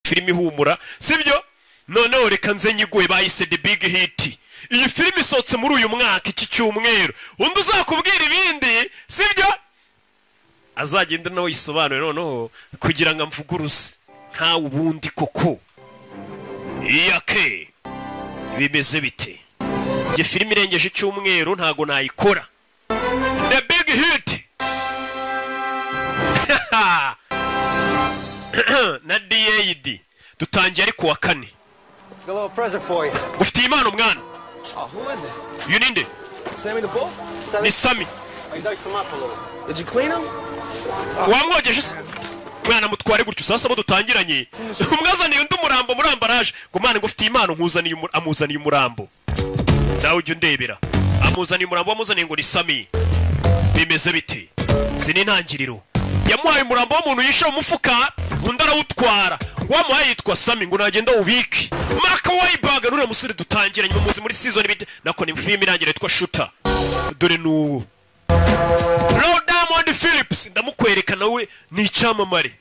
filimi ihumura sibyo noneho reka nze nyiguye bayise The Big Hit iyi filimi isohotse muri uyu mwaka iki cyumweru undi uzakubwira ibindi sibyo azagenda nawe yisobanure noneho kugira ngo amvuguruze nkawe ubundi koko iyake bimeze bite iyi filimi irengeje icyumweru ntago nayikora The Big Hit na DAD dutangiye ari kuwa kane ufite impano mwana you need it Sammy the bull? ni Sammy Did you clean him? wamwogeje se mwana mutware gutyo sasa bo dutangiranye umwazaniye undi murambo muri ambaraje ngo mwana ngo ufite impano nkuzaniye amuzaniye umurambo nawe ujye ndebera amuzaniye umurambo wamuzaniye ngo ni Sammy bimeze bite sini ntangiriro yamuhaye umurambo w'umuntu yisha umufuka undi arawutwara ngo wamuhaye yitwa Sammy ngo nagenda ubike Mark Wahlberg nure musore dutangiranye muzi muri season bite nako ni film irangira yitwa Shooter dore nuwo Diamond Phillips ndamukwereka nawe ni icyamamare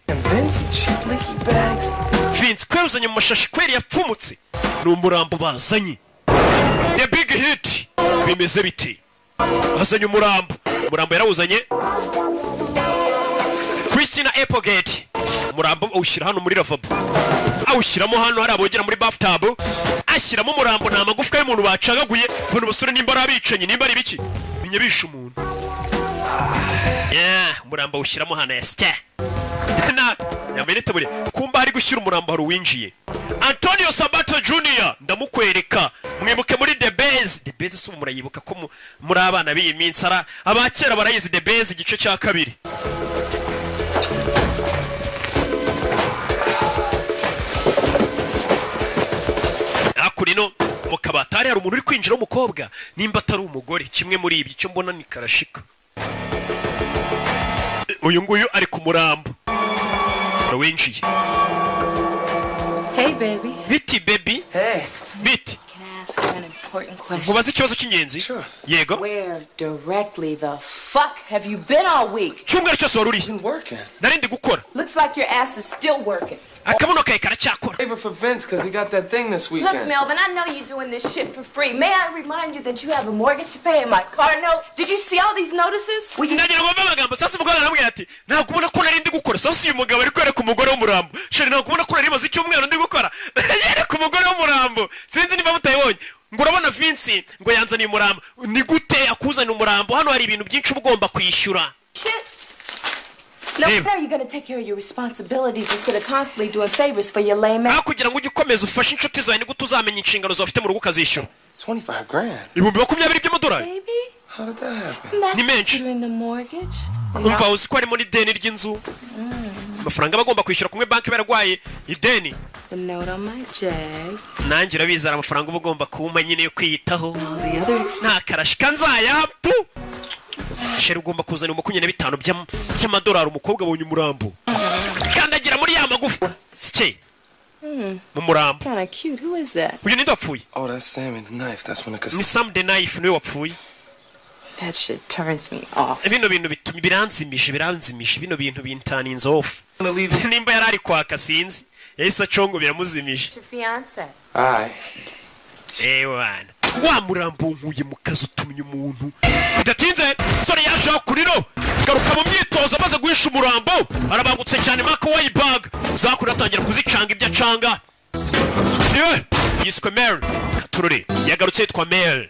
Vince kwezanye mu mashashi kweri yapfumutse ni umurambo bazanye The Big Hit bimeze bite bazanye umurambo yarawuzanye Christina Applegate umurambo awushyira hano muri lavabo awushyiramo hano hari abogera muri bathtub ashyiramo umurambo nta magufwa y'umuntu bacagaguye bano basore nimba ari abicanyi nimba ari biki binyabisha umuntu umurambo awushyiramo hano yasya na yamenete buri kumba hari gushyira umurambo hari uwinjiye Antonio Sabato Jr ndamukwereka mwibuke muri The Base si murayibuka ko muri abana b'iyi minsi ara abakera barayizi The Base igice cya kabiri akurino mu kabatari hari umuntu uri kwinjira w'umukobwa nimba atari umugore kimwe muri ibi cyo mbona ni karashika uyu nguyu ari ku murambo winjiye Hey baby. Biti baby. Hey. Biti. Can I ask you an important question? Mubaze ikibazo cy'ingenzi. Sure. Yego. Where directly the fuck have you been all week? Cyumweru cyose wari uri. Been working. Narindi gukora. Looks like your ass is still working. Akabuno kawe karacyakora. Favor for Vince because he got that thing this weekend. Look, Melvin, I know you're doing this shit for free. May I remind you that you have a mortgage to pay and my car note? Did you see all these notices? Ndagira ngo amagambo sasa umugabo aramubwira ati ntabwo ubona ko narindi gukora sasa uyu mugabo ari kwereka umugore w'umurambo sheri ntabwo ubona ko nari maze icyumweru ndi gukora yereka umugore w'umurambo sinzi niba mutayibonye ngo urabona Vince ngo yanzaniye umurambo ni gute akuzana umurambo hano hari ibintu byinshi ugomba kwishyura No, sir, you're gonna take care of your responsibilities instead of constantly doing favors for your lame ass. kugira ngo ujye ukomeza ufashe inshuti zawe ni gute uzamenya inshingano zawe ufite mu rugo ukazishyura $25,000. ibihumbi 20 by'amadolari Baby? How did that happen? That's Ni menshi. considering the mortgage. umva uzi ko harimo n'ideni ry'inzu amafaranga bagomba kwishyura kumwe banki barwaye ideni The note on my jag. nanjye urabizara amafaranga uba ugomba kuwuma nyine yo kwiyitaho All the other expenses. nta karashika nzayaptu sheri ugomba kuzana 25 by'amadolari umukobwa abonye umurambo kandagira muri ya magufa sike mu murambo Kinda cute. Who is that? uyu ninde wapfuye Oh, that's Sammy the knife. That's when the ni casino. Sam the Knife niwe wapfuye That shit turns me off. bino bintu bituma biranzimisha bino bintu bintaninze off I'm gonna leave. nimba yarari kwaka sinzi yahise acongo biramuzimije Your fiance. Alright. wana wa murambo nkuye mu kazi utumye umuntu bidatinze sore yaje kuriro garuka mu myitozo amaze guhisha umurambo arabangutse cyane Mark Wahlberg zakura atangira kuzicanga ibyo acanga yiswe Mary Katurore yagarutse yitwa Mary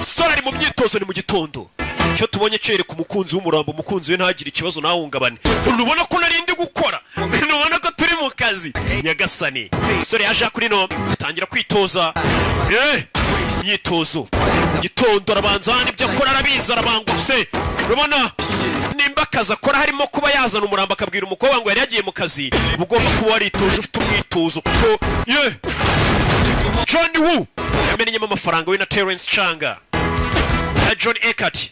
sore ari mu myitozo ni mu gitondo cyo tubonye cyereka umukunzi w'umurambo umukunzi we ntagire ikibazo nahungabane unubona ko narindi gukora unubona ko turi mu kazi nyagasani sore yaje kuri no atangira kwitoza myitozo gitondo arabanza n'ibyo akora arabiza arabangutse urabona nimba akazi akora harimo kuba yazana umurambo akabwira umukobwa ngo yari yagiye mu kazi ugomba kuba waritoje ufite umwitozo kuko John Woo yamenyemo amafaranga we na Terence Changa na John Eckert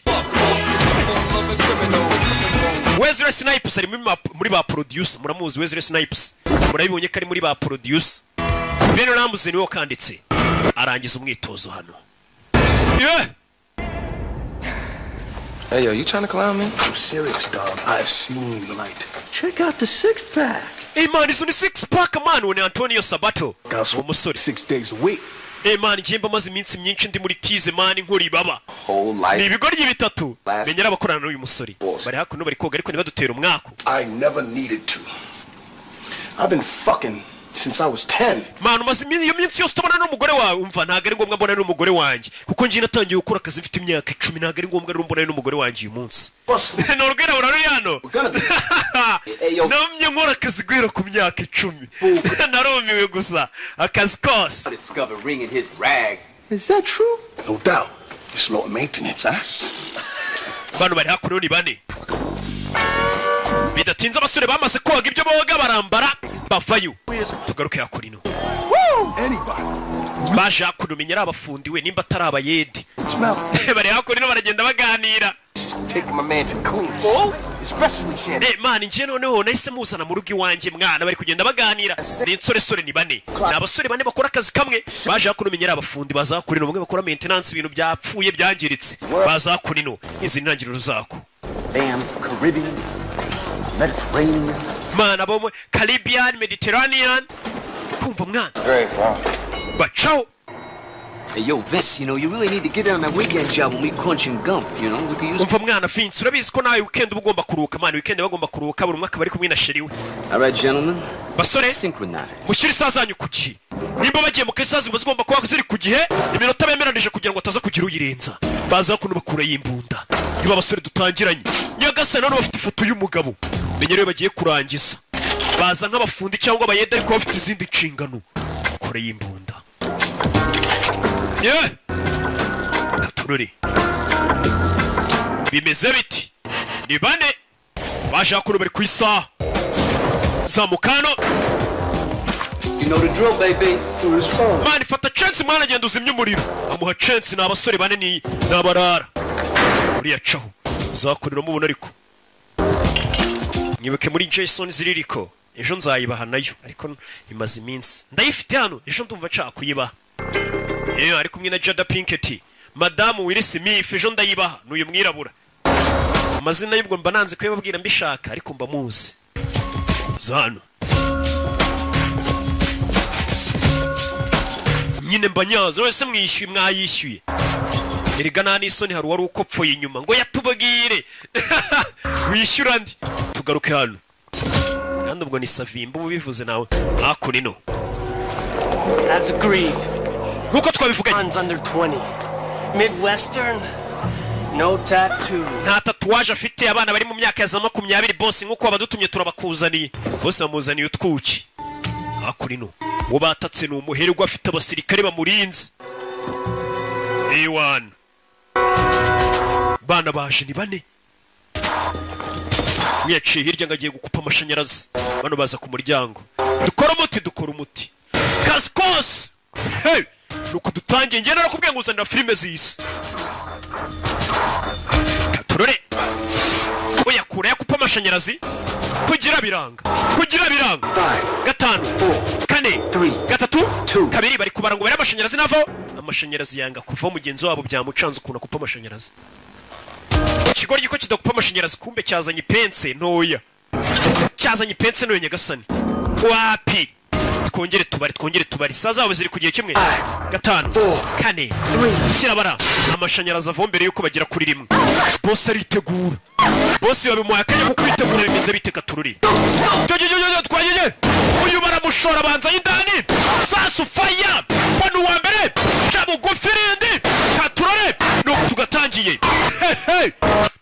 Wesley Snipes ari muri ba producer muramuzi Wesley Snipes murabibonye ko ari muri ba producer bene namuze niwe kanditse arangiza umwitozo hano Hey, yo, you trying to clown me? I'm serious, dog. I've seen the light. Check out the six-pack. Hey man, izo ni six pack man wone Antonio Sabato. Umusore 6 days a week. Hey man, jemba maze iminsi myinshi ndi muri tize man nkuri baba. Whole life. Ni ibigori bitatu. Menyera abakorana n'uyu musore. Bari hakuno bari koga ariko nibadutera umwako. I never needed to. I've been fucking since I was 10. Man, maze iyo minsi yose tubona n'umugore wawe umva ntago ari ngombwa mbona n'umugore wanjye kuko ngiye natangiye gukora akazi mfite imyaka 10 ntago ari ngombwa rero mbona n'umugore wanjye uyu munsi. No rugera urari hano. Namye nkora akazi guhera ku myaka 10. Narumiwe gusa akazi kose. Discover ring in his rag. Is that true? No doubt. It's low maintenance, ass. Bano bari hakuno ni bane. Bidatinze abasore bamaze koga ibyo boga barambara bavayo. Tugaruke yakurino. Anybody. Baje hakuno menyera abafundiwe nimba atari abayedi. Bari hakurino baragenda baganira. Take my man to clean. Oh, especially Shannon. Man, nje noneho nahise muzana mu rugo iwanjye mwana bari kugenda baganira. Ni insore ni bane. N'abasore bane bakora akazi kamwe. Baje hakuno menyera abafundi bazakurino bamwe bakora maintenance ibintu byapfuye byangiritse. Bazakurino izi ntangiriro zako. Damn Caribbean, Mediterranean. Man, abo Caribbean, Mediterranean. Kumva mwana. Great, wow. Bacho. Hey, yo, Vince, you know, you really need to get on that weekend job when we crunching gum, you know? We can use... Umva mwana Vince, urabizi ko nawe weekend uba ugomba kuruhuka man, weekend bagomba kuruhuka buri mwaka bari kumwe na sheriwe. All right, gentlemen. Basore, synchronize. Mushyire isazanyu ku gihe. Nimba bagiye mu kasazi bazigomba kuba ziri ku gihe, iminota bemeranije kugira ngo ataza kugira uyirenza. Baza kuno bakura yimbunda. Niba abasore dutangiranye. Nyagase none bafite ifoto y'umugabo. Menyerewe bagiye kurangiza. Baza nk'abafundi cyangwa abayede ariko bafite izindi nshingano. Kure yimbunda. Yeah. Katururi. Bimeze biti. Ni bane. Baje hakuno bari kwisa. Zamukano. You know the drill, baby. To respond. Man, fata chance mwana agenda uzimya umuriro. Amuha chance n'abasore bane ni nabarara. Uriya caho. Uzakurira mubona ariko. Nyibuke muri Jason ziririko. Ejo nzayibaha nayo ariko imaze iminsi. Ndayifite hano. Ejo ndumva nshaka kuyibaha. Ari kumwe na Jada Pinkett. Madamu Will Smith ejo ndayibaha n'uyu mwirabura. Amazina y'ubwo mba nanze kuyababwira mbishaka ariko mba muzi. Zano. Nyine mbanyazo wese mwishyuye mwayishyuye. Erigana n'isoni hari wari ukopfoye inyuma ngo yatubagire. Wishyura ndi. Tugaruke hano. Kandi ubwo ni Savimba ubivuze nawe. Hakunino. As agreed. Nkuko twabivuganye. One's under 20. Midwestern. No tattoo. Nta tatuwaje afite abana bari mu myaka ya za 20 boss nkuko abadutumye turabakuzaniye. Boss bamuzaniye utwuki. Hakurino. Wo batatse no umuherwa afite abasirikare bamurinze. A1. Bana baje ni bane. Yaciye hirya ngagiye gukupa amashanyarazi. Bano baza ku muryango. Dukora umuti. Kaskos. Hey! Nuko dutangiye ngenda nakubwiye ngo uzanira filime zisi. Katurore. Oya kure yakupa amashanyarazi. Kugira biranga. Gatanu. 4. Gatatu. Kabiri bari kubara ngo bari amashanyarazi navo. Amashanyarazi yanga kuva mugenzi wabo byamucanze ukuna kupa amashanyarazi. Ikigoryi ko kidakupa amashanyarazi kumbe cyazanye pense ntoya. Cyazanye pense ntoya nyagasani. Wapi? Twongere tubari sazawe ziri kugiye kimwe. 5 4 kirabara amashanyarazi avombere yuko bagira kuri rimwe. Boss aritegura. Boss yabimuye akanya ko kwitegura bimeze bite Katururi. Twagiye. Uyu baramushora banza y'indani. Sasu fire. Bano wa mbere. Cabo gofirindi. Katururi. Nuko tugatangiye. Hey.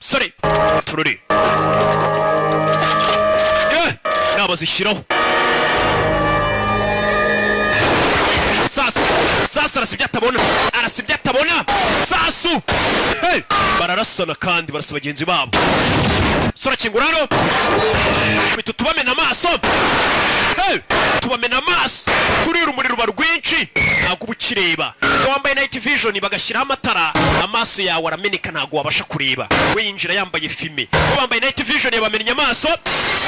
Sorry. Katururi. Nabazishiraho. Sasa arasibye atabona. Sasu. Hey! Bararasana kandi barasa bagenzi babo. Sora kingurano. Bitutubamena amaso. Hey! Tubamena amaso. Kurira umuriro barwinshi. Ntago ubukireba. Wambaye night vision bagashyiraho amatara. Amaso yawe arameneka ntago wabasha kureba. We yinjira yambaye filme. Wambaye night vision yabamenya amaso.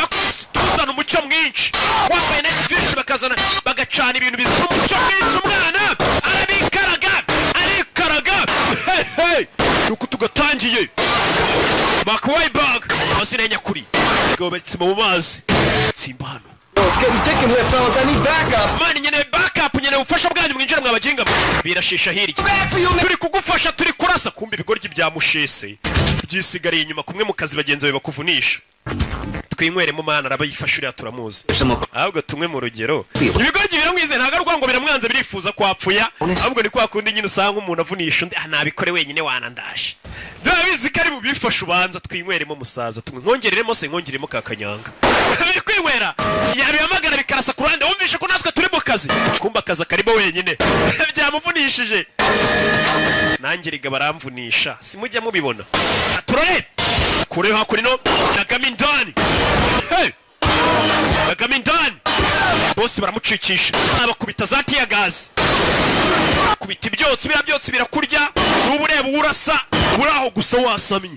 Bakuzana umucyo mwinshi. Wambaye night vision bakazana bagacana ibintu bizana umucyo mwinshi umwana. Arabikaraga. Hey! Nuko tugatangiye. Mark Wahlberg amazina nyakuri gobetse mu mazi simba hano It's getting thick in here, fellas. I need backup. mani nyene backup nyene ufasha bwanyu mwinjira mwabaginga birashisha hirya turi kugufasha turi kurasa kumbe ibigoryi bya mushese byisigariye inyuma kumwe mu kazi bagenzi bawe bakuvunisha twinyweremo mana arabayifashurira turamuzi ahubwo tumwe mu rugero ibigoryi biramwize ntago rwango biramwanze birifuza kwapfuya ahubwo ni kwa kundi nyine usanga umuntu avunisha undi nabikore wenyine wanandashe ndabizi kari bubifasha ubanza twinyweremo musaza tumwe nkongereremo se nkongeremo kakanyanga biri kwinywera yabihamagara bikarasa ku ruhande wumvishe ko natwe turi mu kazi kumba akazi karimo wenyine byamuvunishije nanjye riga baramvunisha simujya mubibona turore kure hakurino nagamindani nagamindani bose baramucikisha abakubita za tiya gazi kubita ibyotsi byotsi birakurya n'ubu ureba urasa uraho gusa wasamye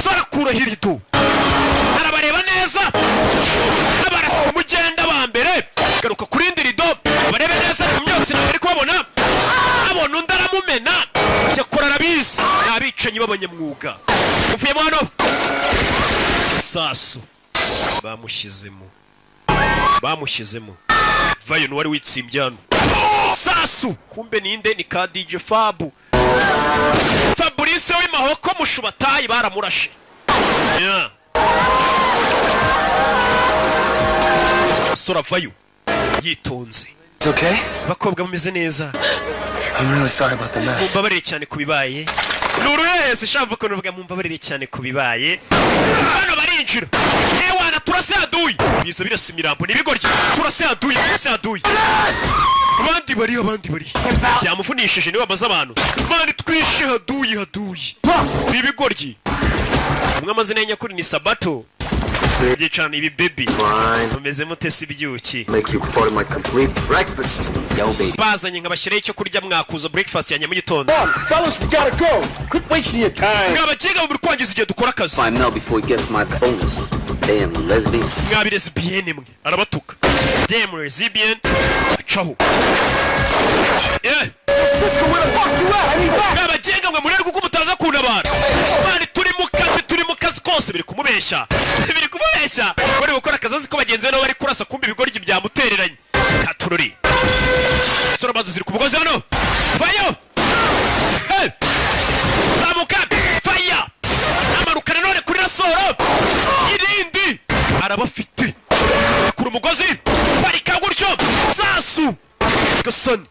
sarakura hirido arabareba neza abarasa mugenda ba mbere garuka kuri indi rido barebe neza mu myotsi nawe ari kubabona abona undi aramumena cyakora arabizi n'abicanyi b'abanyamwuga uvuyemo hano sasu bamushyizemo vayo n'uwari witsimbye hano sasu kumbe ninde ni ka DJ Fabu Fabrice w'imahoko mushubatayi baramurashe sora vayo yitonze It's okay? bakobwa bameze neza I'm really sorry about the mess. mumbabarire cyane kubibaye nuruhese shava ko nuvuga mumbabarire cyane kubibaye hano barinjira ewana turase aduyi biza birasa imirambo nibigoryi turase aduyi abandi bari byamuvunishije niwe bamaze abantu mani twishe haduyi nibigoryi umwe amazina y'nyakuri ni Sabato Gicana ibi baby umeze mutese ibyuki Make you part of my complete breakfast. Yo, baby. bazanye nkabashyiraho icyo kurya mwakuza breakfast ya nyamugitondo Fellas, we gotta go. Quit wasting your time. mwabagenga mu rwangiza igihe dukora akazi Find Mel before he gets my bonus. Damn lesbian. mwabire lesbienne mwe arabatuka damn lesbian acaho Cisco, where the fuck you at? I need back. mwabagenga mwe murere kuko mutaza kuntabara mani turi mu kazi kose biri kumubeshya bari gukora akazi azi ko bagenzi be nabo bari kurasa kumbe ibigoryi byamutereranye ntatururi sora maze ziri ku mugozi hano vayo zamuka faya amarukana none kuri rasoro irindi arabafite kuri umugozi barika gutyo sasu gasani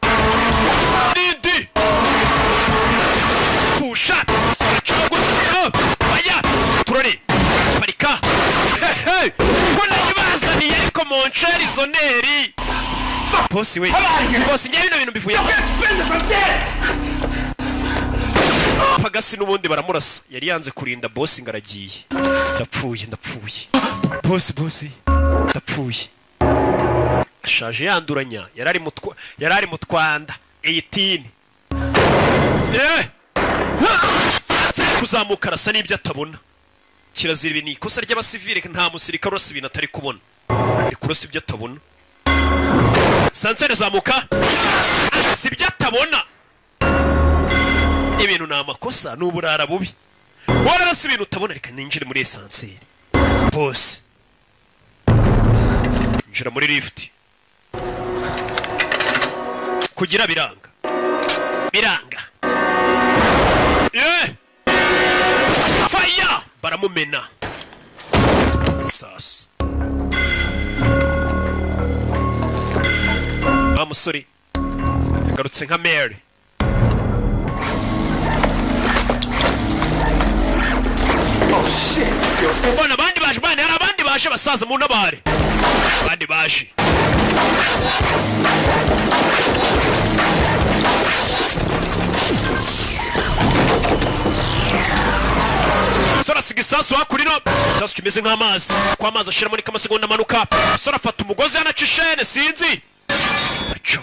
irindi pusha faya turore barika kuna ibazaniye ariko moncheri zoneri bosi we bosi ngiye bino bintu bivuye pagasi n'ubundi baramurasa yari yanze kurinda bosi ngaragiye ndapfuye bosi ndapfuye ashaje yanduranya yarari mu Twanda 18 kuzamuka arasa n'ibyo atabona kirazira ibi ni ikosa ry'abasivile nta musirikare urasa ibintu atari kubona ari kurasa ibyo atabona sansere zamuka si ibyo atabona ibintu ni amakosa n'uburara bubi wararasa ibintu utabona reka ninjire muri esanseri bose njira muri lift kugira biranga fire baramumena sasu wa musore yagarutse nka Mary bana abandi baje bana hari abandi baje basaza mu nabare abandi baje sora sigisasu hakurino sasu kimeze nk'amazi kwa amazi ashira muri kamasegonda amanuka sora afata umugozi yanacishene sinzi acho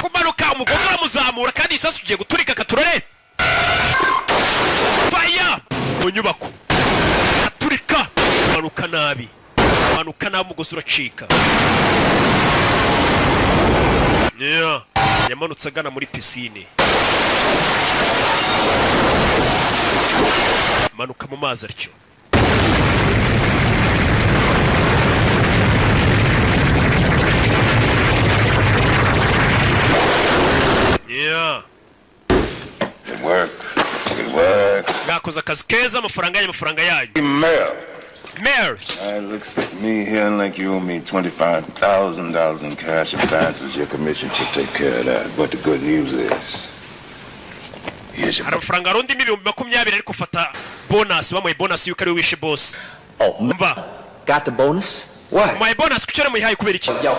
kumanuka umugozi uramuzamura kandi isasu ugiye guturika katurore faya mu nyubako aturika manuka nabi umugozi uracika Yeah, yamanutse agana muri pisine. Manuka mu mazi aricyo. Yeah. Good work. Good work. Gakoze akazi keza, amafaranga yayo. Mayor. It looks like me here like you owe me $25,000 in cash advances. Your commission should take care of that. But the good news is, here's your... Hari amafaranga arundi miliyoni 20 ariko fata bonus, bamuye bonus yuko ari wishe boss. Oh, Mva. got the bonus? What? My bonus kucyara muyihaye kubera iki? Yo,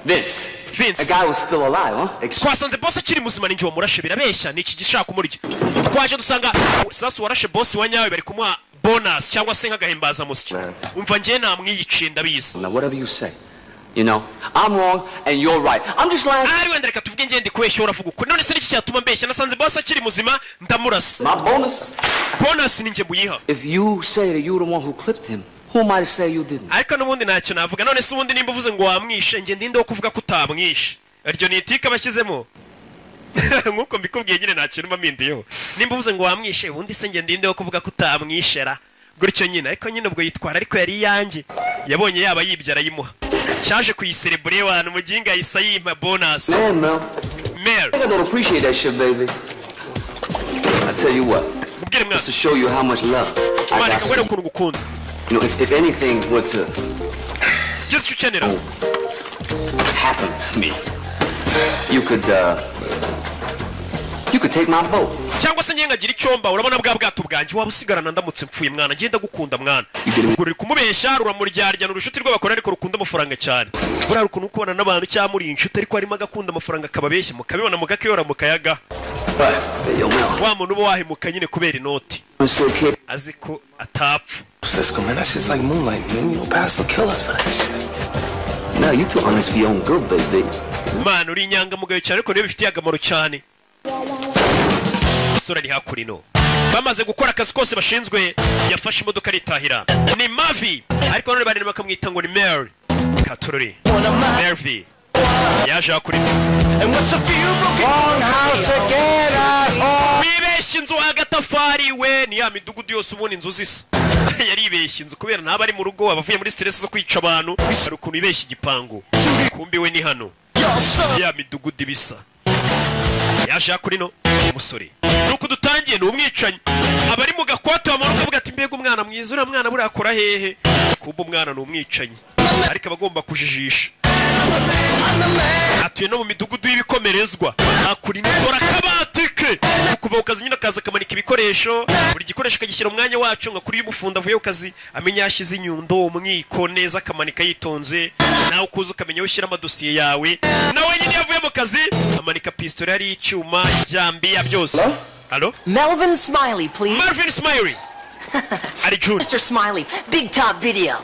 Vince. Vince. The guy was still alive, huh? Twasanze boss akiri muzima ninjye wamurashe birabeshya niki gishaka kumurya. Twaje dusanga sasa warashe boss wanyawe bari kumuha bonus cyangwa se nk'agahimbaza musiki. Umva ngiye namwiyiciye ndabizi. Now whatever you say. You know, I'm wrong and you're right. I'm just lying. Ari wenda reka tuvuge ngende kwesha uravuga uko. None se niki cyatuma mbeshya nasanze boss akiri muzima ndamurasa. My bonus. Bonus ninjye buyiha. If you say that you're the one who clipped him, who am I to say you didn't? Ariko nubundi ntacyo navuga. None se ubundi nimba uvuze ngo wamwishe nge ndinde wo kuvuga ko utamwishe. Aryo ni itika bashyizemo. Nkuko mbikubwiye nyine ntacyo numa mindiyo. Nimba uvuze ngo wamwishe ubundi se nge ndinde wo kuvuga ko utamwishera. Gutyo nyine ariko nyine ubwo yitwara ariko yari yanjye. Yabonye yaba yibyara yimuha. Cyaje kuyiserebure abantu muginga yisa yimpa bonus. Man, Mel. Mel. I think I don't appreciate that shit, baby. I tell you what. Ubwire mwana. Just to show you how much love I Mwana got. kagwere ukuntu gukunda. You know, if anything were to Just ukenera. happen to me, you could take my boat. Cyangwa se nyenga gira icyomba urabona bwa bwato bwanjye waba usigarana ndamutse mpfuye mwana ngenda gukunda mwana. Uri kumubeshya ruramuryaryana urushuti rw'abakora ariko rukunda amafaranga cyane. Bura rukuntu kubona n'abantu cyamuri inshuti ariko harimo agakunda amafaranga kababeshya mukabibona mugakeyora mukayaga. Yo, Mel. Wa muntu uba wahemuka nyine kubera inoti. So, kid, Aziko atapfu. Cisco, man, that's just like moonlight, man. You know, Paris will kill us for that shit. no, you too honest for your own good, baby. Mana uri inyangamugayo cyane ariko niyo bifitiye akamaro cyane. Sura ni hakurino. Bamaze gukora akazi kose bashinzwe yafashe imodoka ritahira. Ni Mavi ariko none bari bakamwita ngo ni Mary. Katururi. Mary. Yaje hakurino. And what's a few broken house together? Wibeshye inzu agatafari we ni ya midugudu yose ubona inzu zisa. Yari ibeshye inzu kubera naba ari mu rugo abavuye muri stress zo kwica abantu. Hari ukuntu ibeshye igipangu. Kumbi we ni hano. Ya midugudu ibisa. Yaje hakurino umusore. Nuko dutangiye ni umwicanyi. Abari mu gakwata bamanuka bavuga ati mbega umwana mwiza uriya mwana burakora hehe. Kumba umwana ni umwicanyi. Ariko abagomba kujijisha. Atuye no mu midugudu y'ibikomerezwa. Akuri nikora kabatike. Kuva ukazi nyine akaza kamanika ibikoresho. Buri gikoresho kagishyira umwanya wacu nka kuri y'umufunda avuye ukazi amenya yashize inyundo umwiko neza kamanika yitonze. Nawe ukuza ukamenya ushyira amadosiye yawe. Nawe nyine yavuye mu kazi amanika pistol yari icyuma ijambi ya byose. Hello? Melvin Smiley, please. Marvin Smiley. Ari June. Mr. Smiley, Big Top Video.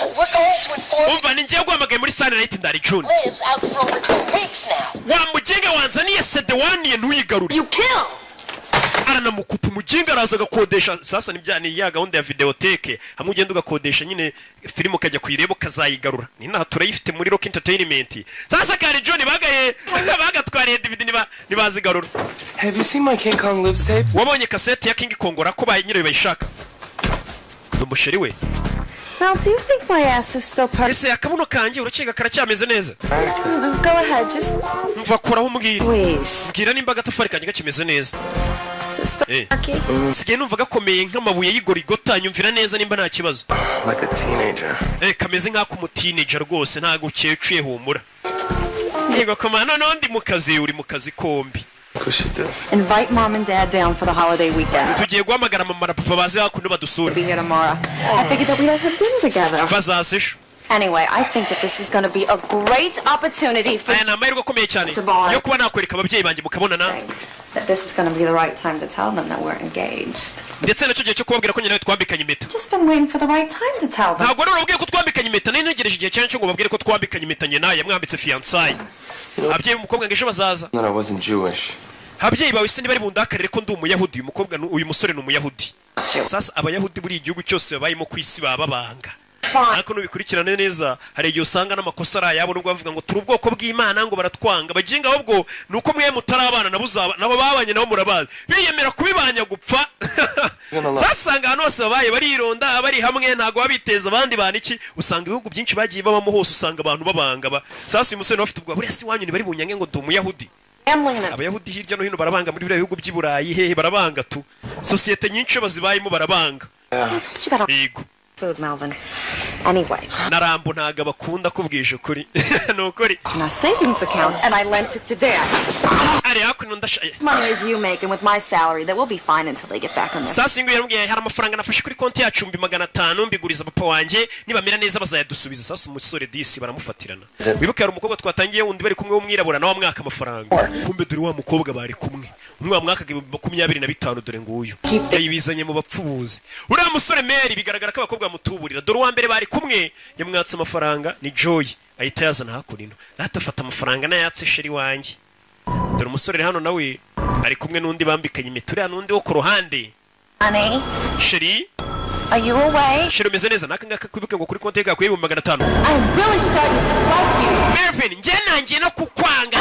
We're going to inform Umva ningiye guhamagaye muri Sunlight ndari June. lives out for over 2 weeks now. Wa mugenga wanzaniye CD waniye ntuyigarure. You kill! Aranamukupa umuginga araza agakodesha sasa nibyane ya gahunda ya videoteke hamwe ugenda ugakodesha nyine filmu kajya kuyireba kazayigarura ni naho turayifite muri Rock Entertainment sasa kari John bagatwariye DVD nibazigarura. Have you seen my King Kong lives tape? Wabonye cassette ya King Kong ko baye nyine bayishaka umusheri we. Mel, do you think my ass is still part? Ese akabuno kanjye uraceka karacyameze neza. Go ahead, just Mva koraho umbwira. please. Mbwira nimba agatafari kanjye gakimeze neza. Sister Rocky. Sigiye numva gakomeye nk'amabuye y'igorigota nyumvira neza nimba nta kibazo. Like a teenager. Kameze nk'ako umuteenager rwose ntago ucyeciye humura. Yego komana nondi mu kazi uri mu kazi kombi. Push it down. Invite Mom and Dad down for the holiday weekend. Tugiye guhamagara mama na papa baze hakuno badusura. Be here tomorrow. I figured that we'd have dinner together. Bazasisho. Anyway, I think that this is going to be a great opportunity for Aya namahirwe akomeye cyane yo kuba nakwereka ababyeyi banjye mukabonana. that this is going to be the right time to tell them that we're engaged. Ndetse nacyo gihe cyo kubabwira ko nyine twambikanye impeta. Just been waiting for the right time to tell them. Ntabwo rero urabwiye ko twambikanye impeta nari ntegereje igihe cyane cyo ngo babwire ko twambikanye impeta nyine nawe yamwambitse fiancé. Ababyeyi umukobwa ngo ejo bazaza. No, I wasn't Jewish. Ababyeyi bawe se ntibari bundakarire ko ndi umuyahudi uyu mukobwa uyu musore ni umuyahudi. Sasa abayahudi buri igihugu cyose babayemo ku isi bababanga. ariko nubikurikirana neza hari igihe usanga n'amakosa ari ayabo nubwo bavuga ngo turi ubwoko bw'Imana ngo baratwanga baginga ahubwo nuko mwe mutarabana nabo babanye nabo murabazi biyemera kubibanya gupfa zasanga hano hose babaye barironda bari hamwe ntago babiteza abandi bana iki usanga ibihugu byinshi bagiye babamo hose usanga abantu babanga sasa umusore bafite ubwo buriya si wanyu ni bari bunyange ngo dumuyahudi abayahudi hirya no hino barabanga muri bihugu by'iburayi hehe barabanga tu societe nyinshi bazibayemo barabanga yego food, Melvin. Anyway. Narambo ntaga bakunda kubwije kuri. Nukuri. My savings account and I lent it to Dad. Ari hakuno ndashaye. Money as you make and with my salary that will be fine until they get back on this. Sasa ingo yambwiye hari amafaranga nafashe kuri konti yacu 500 mbiguriza papa wanje nibamira neza bazayadusubiza sasa umusore disi baramufatirana. Wibuke hari umukobwa twatangiye wundi bari kumwe w'umwirabura nawe mwaka amafaranga. Kumbe dore wa mukobwa bari kumwe. Umwe mwaka 25 dore nguyu. Yibizanye mu bapfubuzi. Uriya musore Mary bigaragara ko abakobwa mutuburira dore wa mbere bari kumwe yamwatse amafaranga ni Joy ahita yazana hakurino natafata amafaranga nayatse sheri wanje dore umusore hano nawe ari kumwe nundi bambikanye imiture nundi wo ku ruhande Honey sheri are you away sheri meze neza nakanga kwibuke ngo kuri konti yawe 500 I'm really starting to dislike you Mervin nje nanjye no kukwanga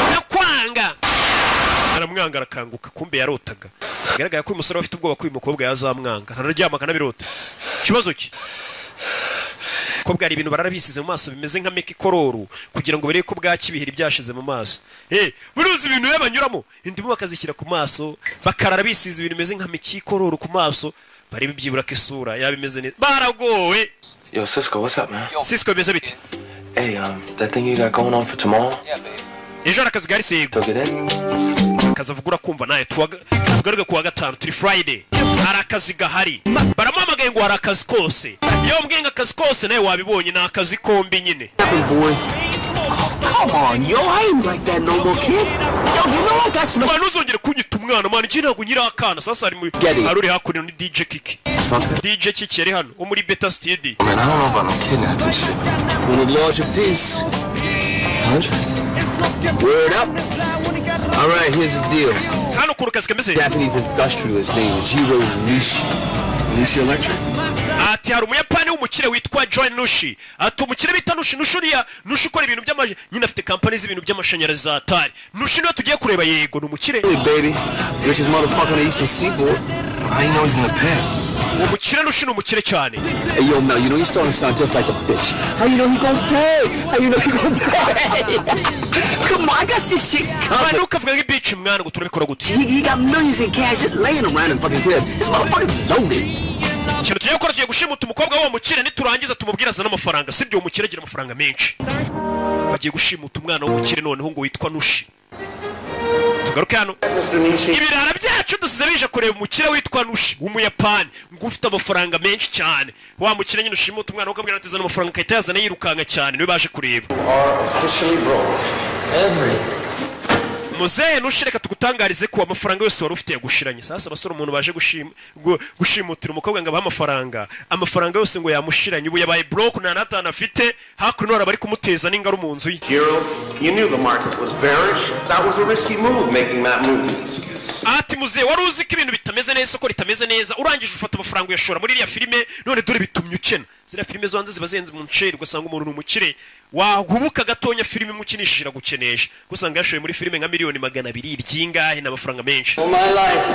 aramwanga arakanguka kumbe yarotaga bigaragara ko umusore afite ubwoba ko uyu mukobwa yazamwanga hararyama kanabirota kibazo ki ko bwari ibintu bararabisize mu maso bimeze nka meki kororo kugira ngo bareke ko bwakibihira byashize mu maso buruzi ibintu yabanyuramo indimu bakazishyira ku maso bakararabisize ibintu bimeze nka meki kororo ku maso bari bibyibura ko isura yabimeze neza baragowe Yo, Cisco, what's up, man? Cisco beze bite Hey, that thing you got going on for tomorrow? Yeah, babe. Ejo arakazi gari sego. Kazavugura kumva naye tugaruka kuwa gatanu turi Friday. Arakazi gahari. Baramamagaye ngo arakazi kose. Iyo mbwenga akazi kose naye wabibonye na akazi kombi nyine. Come on, yo, I ain't like that no more, kid. Yo, you know I got some... Ntuzongere kunyita umwana, man, njye ntabwo nyira akana. Sasa ari aruri hakurino ni DJ Kiki. DJ Kiki yari hano, wo muri Beta Studio. Man, I don't know about no kidnapping shit. We need larger piece. Word up. All right, here's the deal. Hano kurukazi kameze. Japanese industrialist named Jiro Nishi. Nishi Electric. Ati hari umuyapani w'umukire witwa Joy Nushi. Ati umukire bita Nushi Nushuriya Nushi ukora ibintu by'amaje nyine afite company z'ibintu by'amashanyarazi za Atari. Nushi no tugiye kureba yego n'umukire. Hey baby, richest motherfucker on the Eastern Seaboard. How you know he's gonna pay? Umukire Nushi n'umukire cyane. Hey yo Mel, you know he's starting to sound just like a bitch. How you know he gonna pay? How you know he gonna pay? Come on, I got this shit covered. Manu kavuga ngo bitch mwana ngo turabikora gute. He got millions in cash just laying around in fucking crib. This motherfucker loaded. Kintu tugiye gukora tugiye gushimuta umukobwa wa mukire niturangiza tumubwiraza n'amafaranga sibyo umukire agira amafaranga menshi. Bagiye gushimuta umwana w'umukire noneho ngo witwa Nushi. Tugaruke hano. Ibirara byacu dusize bije kureba umukire witwa Nushi w'umuyapani ngo ufite amafaranga menshi cyane. Wa mukire nyine ushimuta umwana ukabwira ati zana amafaranga kayita yazana yirukanga cyane niwe baje kureba. Muzehe Nushi reka tugutangarize ko amafaranga yose wari ufite yagushiranye. Sasa abasore umuntu baje gushimutira umukobwa ngo abaha amafaranga yose ngo yamushiranye ubu yabaye broke na natana afite hakuno bari kumuteza n'ingaro mu nzu ye. Hero, you knew the market was bearish. That was a risky move making that move. Ati muzehe wari uzi ko ibintu bitameze neza ko ritameze neza urangije ufata amafaranga yashora muri iriya filime none dore bitumye ukena. Zira filime zonze ziba zenze mu nceri ugasanga umuntu n'umukire wahubuka gatonya filime mukinishira gukenesha gusanga yashoye muri filime nka miliyoni 200 ryingahe n'amafaranga menshi. For my life,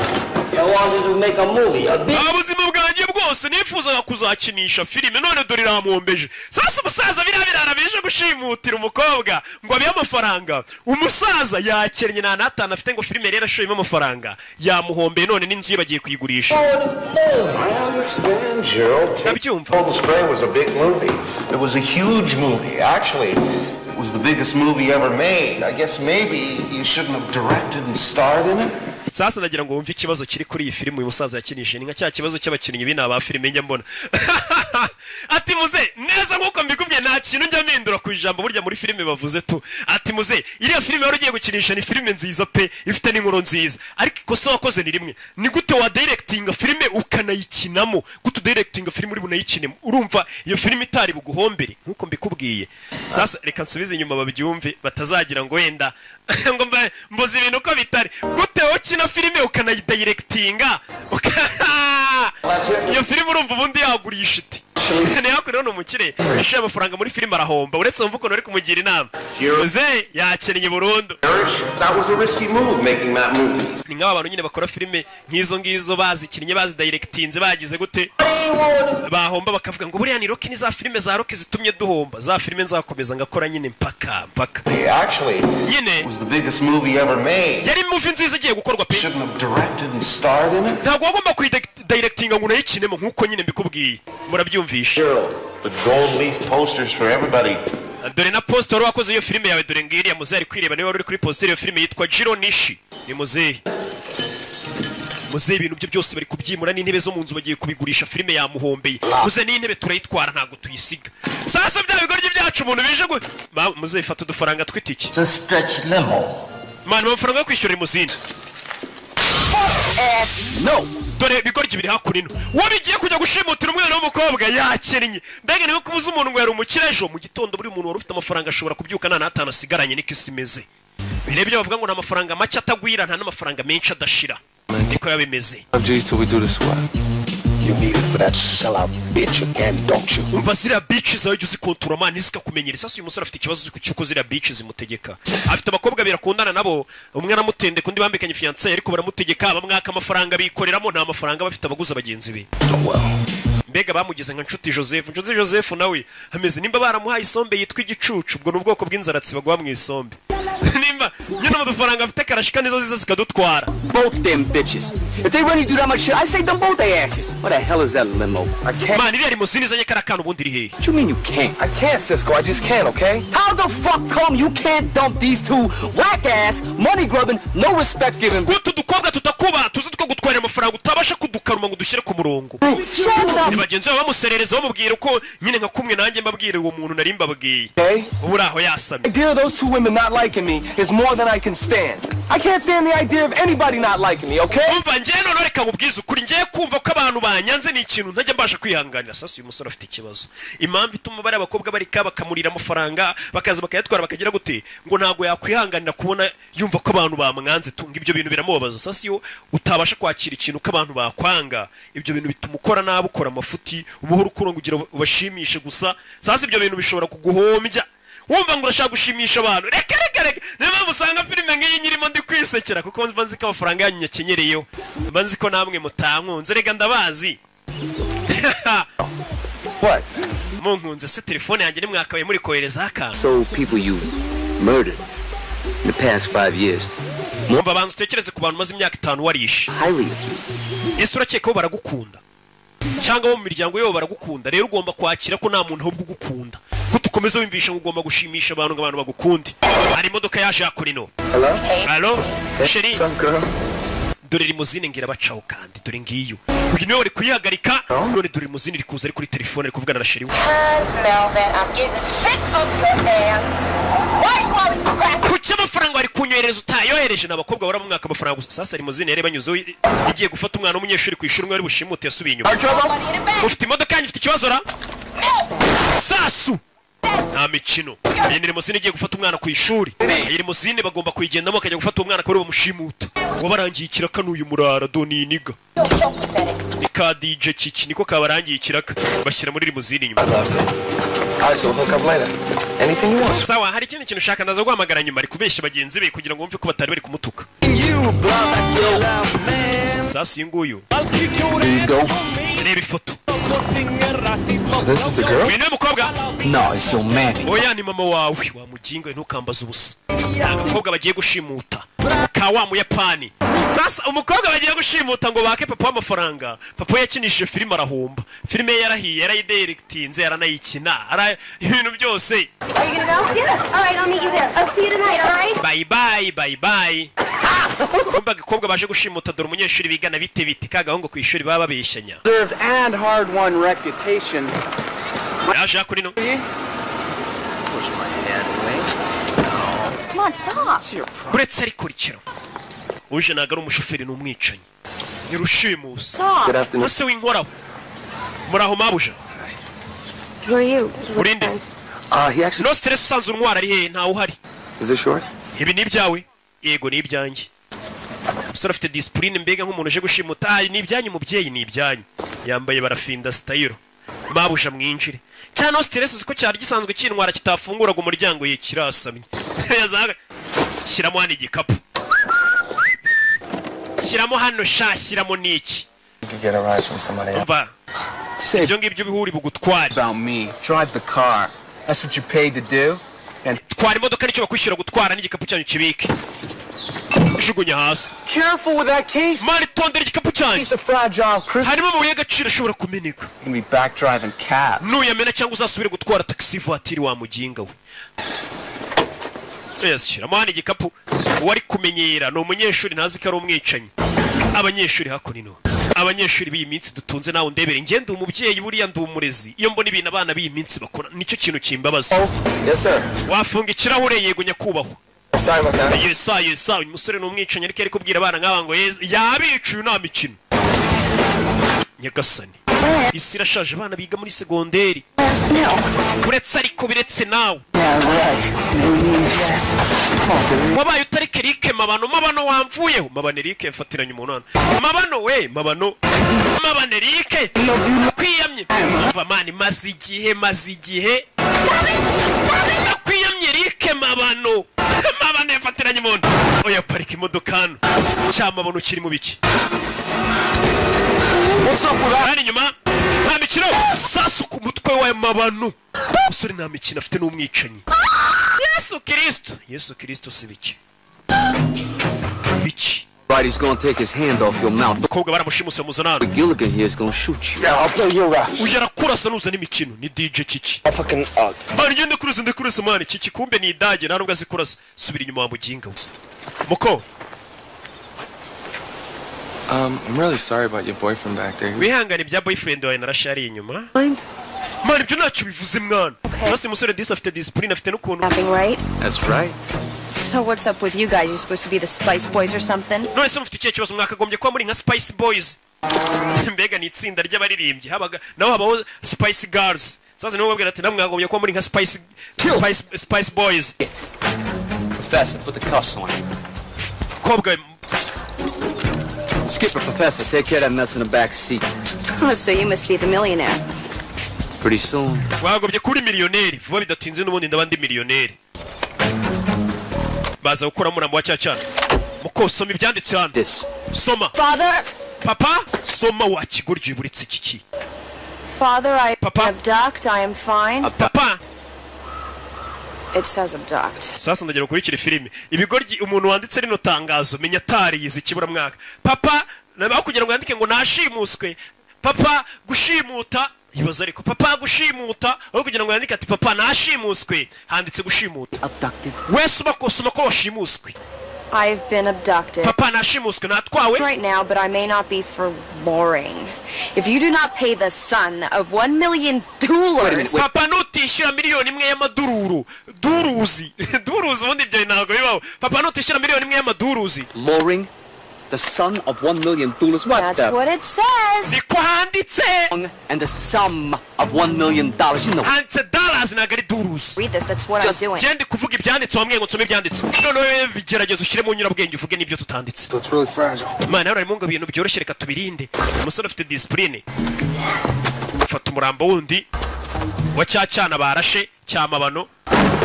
I wanted to make a movie, a big... Abuzima bwanjye bwose nifuzaga kuzakinisha filime none dore iramwombeje. Sasa umusaza birabirara bije gushimutira umukobwa ngo abiye amafaranga. Umusaza yakennye na natana afite ngo filime rero ashoyemo amafaranga yamuhombeye none n'inzu ye bagiye kuyigurisha. I understand, Gerald. Cold Spray was a big movie. It was a huge movie. Actually, it was the biggest movie ever made. I guess maybe you shouldn't have directed and starred in it. Sasa ndagira ngo wumve ikibazo kiri kuri iyi filime uyu musaza yakinishije ni nka cya kibazo cy'abakinnyi bina ba filime njya mbona. Ati muze neza nkuko mbigumye nta kintu njya mpindura ku ijambo burya muri filime bavuze tu. Ati muze iriya filime wari ugiye gukinisha ni filime nziza pe ifite n'inkuru nziza ariko ikosa wakoze ni rimwe ni gute wa directinga filime ukanayikinamo gute directinga filime uri bunayikinemo urumva iyo filime itari buguhombere nkuko mbikubwiye. Sasa reka nsubize inyuma babyumve batazagira ngo wenda ngo mboze ibintu ko bitari gute ukina filime ukanayidirectinga iyo filime urumva ubundi yagurisha iti ne yakuri no umukire yashoye amafaranga muri filime arahomba uretse umva ukuntu ari kumugira inama Jose yakennye burundu. That was a risky move making that movie. Ni nk'aba bantu nyine bakora filime nk'izo ngizo bazikinnye bazi directinze bagize gute bahomba bakavuga ngo buriya ni Rocky ni za filime za Rocky zitumye duhomba za filime nzakomeza ngakora nyine mpaka Actually, it was the biggest movie ever made. Yari movie nziza igiye gukorwa pe. Shouldn't have directed and starred in it. Ntabwo wagomba kuyidirectinga ngo unayikinemo nk'uko nyine mbikubwiye murabyumvisha. The gold leaf posters for everybody. Dore na poster wakoze iyo filime yawe dore ngiriya muzehe ari kwireba niwe wari kuri poster iyo filime yitwa Jiro Nishi ni muzehe ibintu byo byose bari kubyimura n'intebe zo mu nzu bagiye kubigurisha filime yamuhombeye muzehe n'intebe turayitwara ntago tuyisiga sasa bya bigoryi byacu umuntu bije gute muzehe fata udufaranga twitiki stretch limo man amafaranga yo kwishyura imuzindi no dore bigoryi biri hakurino uwo bigiye kujya gushimutira umwana w'umukobwa yakennye mbega niwe kubuza umuntu ngo yari umukire ejo mu gitondo buri muntu wari ufite amafaranga ashobora kubyuka nta n'atanu asigaranye niko isi imeze birebye bavuga ngo nta mafaranga make atagwira nta n'amafaranga menshi adashira niko yabimeze You need it for that sellout bitch again, don't you? umva ziriya bitch zawe jya uzikontura mani zikakumenyera sasa uyu musore afite ikibazo cy'uko ziriya bitch zimutegeka afite abakobwa birakundana nabo umwe aramutende kundi bambikanye fiancé ariko baramutegeka bamwaka amafaranga bikoreramo nta mafaranga bafite abaguza bagenzi be mbega bamugeze nka nshuti Joseph nawe hameze nimba baramuhaye isombe yitwa igicucu ubwo n'ubwoko bw'inzaratsi bagwa mu isombe nimba nyine amafaranga afite karashika nizo ziza zikadutwara both them bitches. If they really do that much shit, I say them both their asses. What the hell is that limo? I can't. Man, iriya limuzini zanye karakana ubundi iri hehe? What you mean you can't? I can't, Cisco. I just can't, okay? How the fuck come you can't dump these two whack ass, money grubbing, no respect giving? Gutu dukobwa tutakuba tuzi two gutwara amafaranga utabasha kudukaruma ngo dushyire ku murongo. Bagenzi babo bamuserereza bamubwira uko nyine nka kumwe nanjye mbabwire uwo muntu nari mbabwiye. Ubu raho yasamye. The idea of those two women not liking me is more than I can stand. I can't stand the idea of anybody not liking me, okay? Umva ngiye none reka mubwize ukuri ngiye kumva ko abantu banyanze ni ikintu ntajya mbasha kwihanganira sasa uyu musore afite ikibazo impamvu ituma bari abakobwa barika bakamurira amafaranga bakaza bakayatwara bakagira gute ngo ntago yakwihanganira kubona yumva ko abantu bamwanze tunga ibyo bintu biramubabaza sasa iyo utabasha kwakira ikintu ko abantu bakwanga ibyo bintu bituma ukora nabi ukora amafuti ubuhoro ukurongo ugira ubashimishe gusa sasa ibyo bintu bishobora kuguhombya wumva ngo urashaka gushimisha abantu reka niba musanga filime nk'iyi nyirimo ndi kwisekera kuko mba nzi ko amafaranga yanyu nyakenyereyeho mba nzi ko namwe mutankunze reka ndabazi What? munkunze se telefone yanjye nimwakabaye muri kohereza akantu So people you murdered in the past 5 years. Mwumva abantu utekereze ku bantu maze imyaka 5 warishe Highly. Ese urakeka ko baragukunda cyangwa bo mu miryango yabo baragukunda rero ugomba kwakira ko nta muntu ahubwo ugukunda ko tukomeza wimvisha ngo ugomba gushimisha abantu ngo abantu bagukunde hari imodoka yaje akurino Hello Sheri dore limuzine ngira bacaho kandi dore ngiyo uyu niwe wari kuyihagarika none dore limuzine iri kuza ari kuri telefone ari kuvugana na Sheri kuki amafaranga wari kunyohereza utayohereje n'abakobwa bara mu mwaka amafaranga sasa limuzine yari banyuzeho igiye gufata umwana w'umunyeshuri ku ishuri umwe wari bushimute yasubiye inyuma ufite imodoka yanyu ifite ikibazo ra sasu nta mikino iyi ni limuzine igiye gufata umwana ku ishuri iyi limuzine bagomba kuyigendamo akajya gufata uwo mwana akaba ari bamushimuta ngo barangiye ikiraka n'uyu murara doni niga ni ka DJ Kiki niko kabarangiye ikiraka bashyira muri limuzine inyuma sawa hari ikindi kintu ushaka ndaza guhamagara nyuma ari kubeshya bagenzi be kugira ngo wumve ko batari bari kumutuka sasa iyi nguyu reba ifoto This is the girl? uyu niwe mukobwa No, it's your man. oya ni mama wawe wamuginga ntukambaze ubusa abakobwa bagiye gushimuta ka wa muyapani sasa umukobwa bagiye gushimuta ngo bake papa w'amafaranga papa yakinishije filime arahomba filime ye yarahiye yarayidirectinze yaranayikina ibintu byose Are you gonna go? Yeah. All right, I'll meet you there. I'll see you tonight, all right? bye bye kumba gakobwa baje gushimuta dore umunyeshuri bigana bite kagahungu ku ishuri baba babeshyanya Deserved and hard-won reputation. yaje akurino Come on, stop. uretse ariko rikiro uje naga ari umushoferi n'umwicanyi ni rushimusa Stop. ese winkoraho muraho mabuja Who are you? urinde He actually. no stress usanze urwara ari hehe ntawe uhari Is this yours? ibi ni ibyawe yego ni ibyanjye umusore afite disipurine mbega nk'umuntu uje gushimuta ni ibyanyu mubyeyi ni ibyanyu yambaye barafinda style mabuja mwinjire cyane stress ziko cyari gisanzwe cyintwara kitafunguraga umuryango ye kirasamye yazaga shyiramo hano igikapu shyiramo hano shyiramo niki get a ride from somebody else. Ibyo ngibyo bihuri bugutwara about me. Drive the car. That's what you paid to do. And twara imodoka nicyo bakwishyura gutwara n'igikapu cyanyu kibike jugunya hasi. Careful with that case. Mari tondera igikapu cyanyu. It's a fragile crystal. Harimo amabuye y'agaciro ashobora kumeneka. You be back driving cab. Nuyamena cyangwa uzasubire gutwara taxi voiture wa muginga we. Yes, shyiramo hano igikapu wari kumenyera ni umunyeshuri ntazi ko ari umwicanyi. Abanyeshuri hakunino abanyeshuri b'iyi minsi dutunze nawe ndebere ngende umubyeyi buriya ndumurezi iyo mbona ibintu abana b'iyi minsi bakora nicyo kintu kimbabaza. Yes sir. Wafunga ikirahure yego nyakubahwa. Sorry about that. Yes uyu musore ni umwicanyi ariko ari kubwira abana nk'aba ngo yabicuye nta mikino. Nyagasani isi irashaje abana biga muri segonderi uretse ariko biretse nawe wabaye utari kerike mabano wamvuyeho mabano Eric mfatiranye umunana mabano Eric kwiyamye mani mazi igihe kwiyamye Eric mabano mfatiranye umuntu oya parika imodoka hano cyamabano kiri mu biki hano inyuma nta mikino sasu ku mutwe wa mabano umusore nta mikino afite n'umwicanyi Yesu Kristo si biki Right, he's gonna take his hand off your mouth. Koga baramushimuse muzanana. Gilligan here is gonna shoot you. Yeah, I'll play your rap. Ujara kurasa nuza n'imikino ni DJ Kiki. Fucking Mani ngende kurasa mani Kiki kumbe ni idage nta nubwo azikurasa subira inyuma wa muginga. Muko. I'm really sorry about your boyfriend back there. Wihangane bya boyfriend wawe narashari inyuma. Mani byo ntacyo bivuze mwana. Nasi musore disi afite discipline afite n'ukuntu. Nothing right? That's right. So what's up with you guys? You supposed to be the Spice Boys or something? No, ese mufite ikibazo mwakagombye kuba muri nka Spice Boys. Mbega ni itsinda ry'abaririmbyi habaga naho habaho Spice Girls. Sasa niho babwira ati namwe mwagombye kuba muri nka Spice Boys. Professor, put the cuffs on him. Kobwa Skipper, Professor, take care of that mess in the back seat. Oh, so you must be the millionaire. Pretty soon. Wagombye kuri miliyoneri vuba bidatinze n'ubundi ndabandi miliyoneri. Baza gukora murambo wa cyacana. Mukosoma ibyanditse hano. Soma. Father. Papa, soma wa kiguryo buritse kiki. Father, I abduct. I am fine. Papa. It says abduct. Sasa ndagera kurikira filime. Ibigoryi umuntu wanditse rino tangazo menya tariyize kibura mwaka. Papa, nabaho kugira ngo yandike ngo nashimuswe. Papa gushimuta. Ibaza ariko papa gushimuta aho kugira ngo yandike ati papa nashimuswe handitse gushimuta. Abducted. Wese bakosoma ko washimuswe. I've been abducted. Papa nashimuswe natwawe. Right now, but I may not be for boring. If you do not pay the son of $1 million. Papa nutishyura miliyoni imwe y'amadururu. Duruzi ubundi ibyo ntago bibaho. Papa nutishyura miliyoni imwe y'amaduruzi. Luring the son of $1 million. What? That's what it says. Niko handitse. And the sum of $1 million. You know. Handitse dollars nagari duruzi. Read this. That's what I'm doing. Gende kuvuga ibyanditse wamwe ngo nsome ibyanditse. None bigerageza ushyire mu nyurabwenge uvuge n'ibyo tutanditse. So it's really fragile. Mana yari mu ngo ibintu byoroshye reka tubirinde. Umusore afite discipline. Fata umurambo wundi wa cyacana barashe cyamabano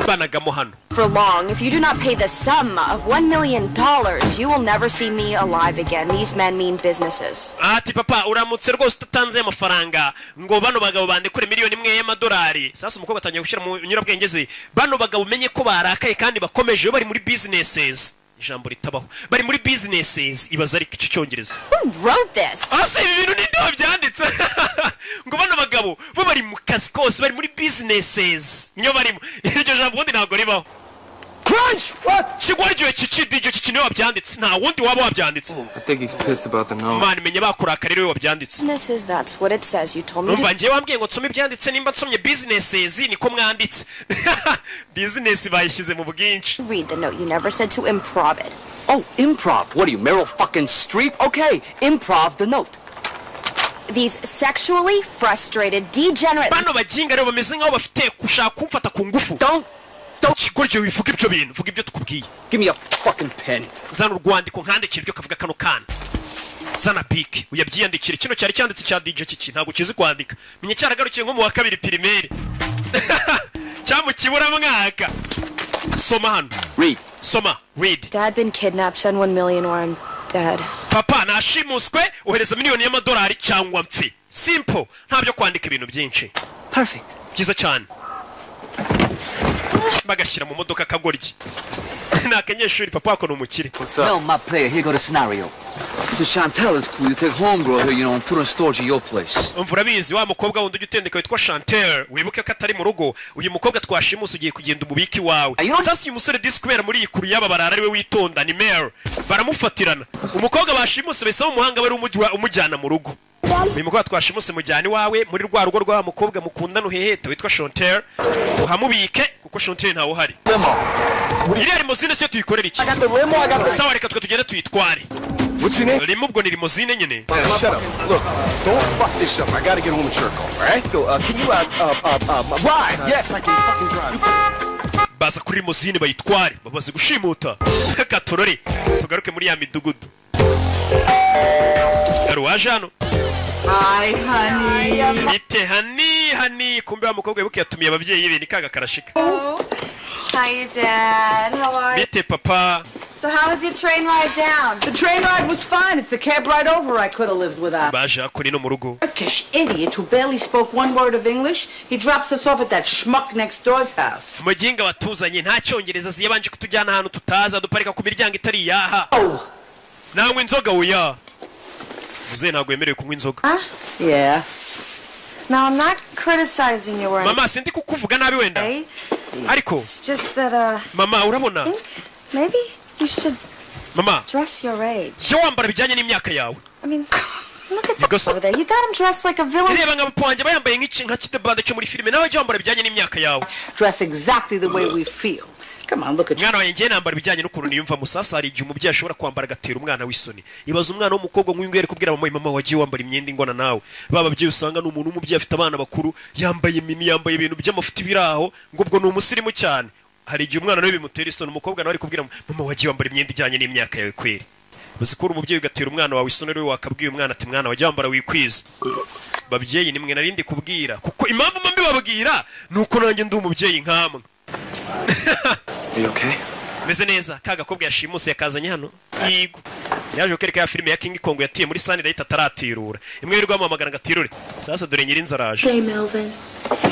banagamo hano. For long, if you do not pay the sum of $1 million, you will never see me alive again. These men mean businesses. Ati papa uramutse rwose utatanze amafaranga ngo bano bagabo bandekure miliyoni imwe y'amadolari. Sasa umukobwa atangiye gushyira mu nyurabwenge ze. Bano bagabo menye ko barakaye kandi bakomeje bari muri businesses. Ijambo ritabaho. Bari muri businesses ibaza ariko icyo cyongereza. Who wrote this? Ase ibi bintu ni byanditse. Ngo bano bagabo bo bari mu kazi kose bari muri businesses. Niyo barimo. Iryo jambo ubundi ntago ribaho. Crunch! What? Kigwaryo kiki niyo wabyanditse. Nta wundi waba wabyanditse. I think he's pissed about the note. Man menye bakurakare rero wabyanditse. Businesses, that's what it says. You told me to... Ngiye wambwiye ngo nsome ibyanditse nimba nsomye businesses niko mwanditse. Business bayishyize mu bwinshi. Read the note. You never said to improv it. Oh, improv. What are you, Meryl fucking Streep? Okay, improv the note. These sexually frustrated, degenerate... Bano bajinga rero bameze nkaho bafite kushaka kumfata ku ngufu. Don't kigoryo wivuga ibyo bintu, vuga ibyo tukubwiye. Give me a fucking pen. Zana urwandiko nkandikira ibyo kavuga kano kana. zana bike uyabyiyandikire kino cyari cyanditse cya DJ kiki ntago kizi kwandika menye cyaragarukiye nko mu wa kabiri primaire cyamukibura mwaka soma hano read soma read Dad been kidnapped, send 1 million or I'm dead. papa nashimuswe ohereza miliyoni y'amadolari cyangwa mpfi simple ntabyo kwandika ibintu byinshi perfect byiza cyane bagashyira mu modoka kagoryi nakanyeshuri papa wako numukire Well, my player, here go the scenario. So Chantel is cool. You take homegirl here, you know, and put her in storage at your place. umvura bizi wa mukobwa wundi ugitendeka witwa Chantel wibuke ko atari mu rugo uyu mukobwa twashimusa ugiye kugenda umubiki wawe sasa uyu musore disi kubera muri iyi kuru yaba barara ari we witonda ni Mary baramufatirana umukobwa bashimuse bisaba umuhanga bari umujyana mu rugo uyu mukobwa twashimuse mujyani wawe muri rwa rugo rwa mukobwa mukundana uheheta witwa Chantel uhamubike kuko Chantel ntawe uhari iriya limozine se tuyikorera iki sawa reka twe tugende tuyitware What's your name? Limo ubwo ni limozine nyene Shut up. Look, don't fuck this up. I gotta get home and jerk off, alright? Yo, can you, ride? Yes, I can fucking drive. baza kuri limozine bayitware babaze gushimuta katorore tugaruke muri ya midugudu Garuwaje hano Hi, honey. Ite hani kumbe wa mukobwa yibuke yatumiye ababyeyi be nikaga karashika Hi, Dad. How are you? Bite papa So how was your train ride down? The train ride was fine. It's the cab ride over I could have lived without. baje kuri no mu rugo Turkish idiot who barely spoke one word of English. He drops us off at that schmuck next door's house. muginga watuzanye nta cyongereza ziyabanje kutujyana ahantu tutaza duparika ku miryango itari yaha nangwe inzoga uya uze ntago yemerewe kunywa inzoga Yeah. Now, I'm not criticizing you or anything. mama sindi kukuvuga nabi wenda ariko It's just that, mama urabona maybe you should mama dress your age. cyo wambara bijyanye n'imyaka yawe I mean, look at the over there. You got him dressed like a villain. reba nka papa wanjye bayambaye nka kitebande cyo muri filime nawe jya wambara bijyanye n'imyaka yawe Dress exactly the way we feel. Come on, look at you. mwana wanjye ngiye nambara bijyanye n'ukuntu niyumva musasa hari igihe umubyeyi ashobora kwambara agatera umwana w'isoni ibaza umwana w'umukobwa nk'uyu nguyu ari kubwira mama wagiye wambara imyenda ingona nawe baba babyeyi usanga n'umuntu w'umubyeyi afite abana bakuru yambaye mini yambaye ibintu by'amafuti biraho ngo ubwo ni umusirimu cyane hari igihe umwana nawe bimutera isoni umukobwa nawe ari kubwira mama wagiye wambara imyenda ijyanye n'imyaka yawe kweri bazi ko uri umubyeyi ugatera umwana wawe isoni rero wakabwiye umwana ati mwana wagiye wambara wikwiza babyeyi nimwe narindi kubwira kuko impamvu mbi babwira nuko nanjye ndi umubyeyi nkamwe Are you okay? meze neza kaga kobwa yashimuse yakazanye hano yigo yaje ukereka ya filime ya King Kong yatiye muri Sunlight ataratirura imwe yirirwa amamagana ngatirure sasa dore nyiri nzaraje Hey, Melvin.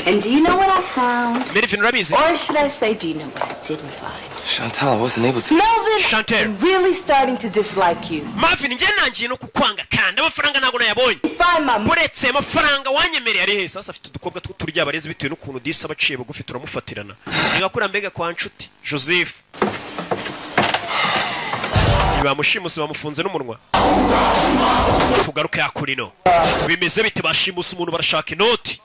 And do you know what I found? Melvin urabizi Or should I say, do you know what I didn't find? Chantal, I wasn't able to. Melvin, Chantel. I'm really starting to dislike you. Marvin nje nangiye no kukwanga kandi amafaranga ntago nayabonye Fine, mama. buretse amafaranga wanyemereye ari he sasa afite udukobwa turya abarezi bitewe n'ukuntu disa baciye bugufi turamufatirana ngakura mbega kwa nshuti Joseph bamushimuse bamufunze n'umunwa tugaruke yakurino bimeze bite bashimuse umuntu barashaka inoti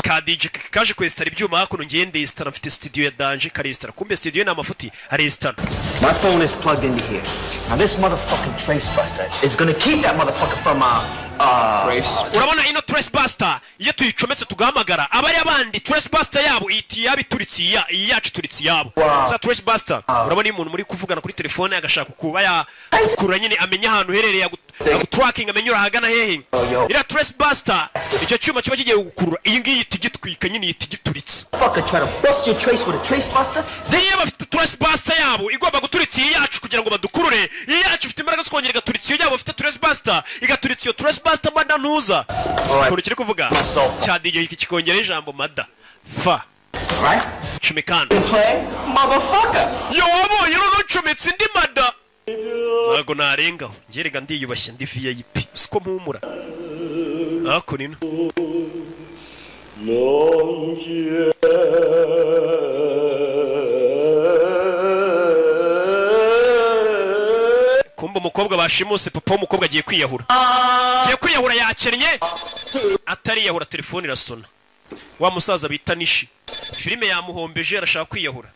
kadije kaje kwestara ibyuma hakuno ngende istara mfite studio ya danje karestara kumbe studio na mafuti arestara My phone is plugged into here. Now this motherfucking trace buster is gonna keep that motherfucker from urabona ino trace buster iyo tuyicometse tugahamagara abari abandi trace buster yabo iti yabituritse iyi yacu turitse yabo za trace buster urabona iyo umuntu muri kuvugana kuri telefone agashaka kuba ya kura nyine amenya ahantu herereye tracking amenya urahagana hehe ira trace buster icyo cyuma kiba kigiye gukurura iyi ngiyi itigitwika nyine itigituritse fucker try to bust your trace with a trace buster. they bafite trace buster yabo igomba guturitsa iyi yacu kugira ngo badukurure iyi yacu ifite imbaraga zo kongera igaturitsa iyo yabo bafite trace buster igaturitsa iyo trace buster mada ntuza ukuntu kiri kuvuga cya DJ iki kikongera ijambo mada fa chumikana Motherfucker. yo wabonye no ncometse indi mada ntago narengaho ngerega ndiyubashye ndi VIP siko mpumura ako nino kumba umukobwa bashimuse papa w'umukobwa agiye kwiyahura yakennye atariyahura telefone irasona wa musaza bita Nishi filime yamuhombeje arashaka kwiyahura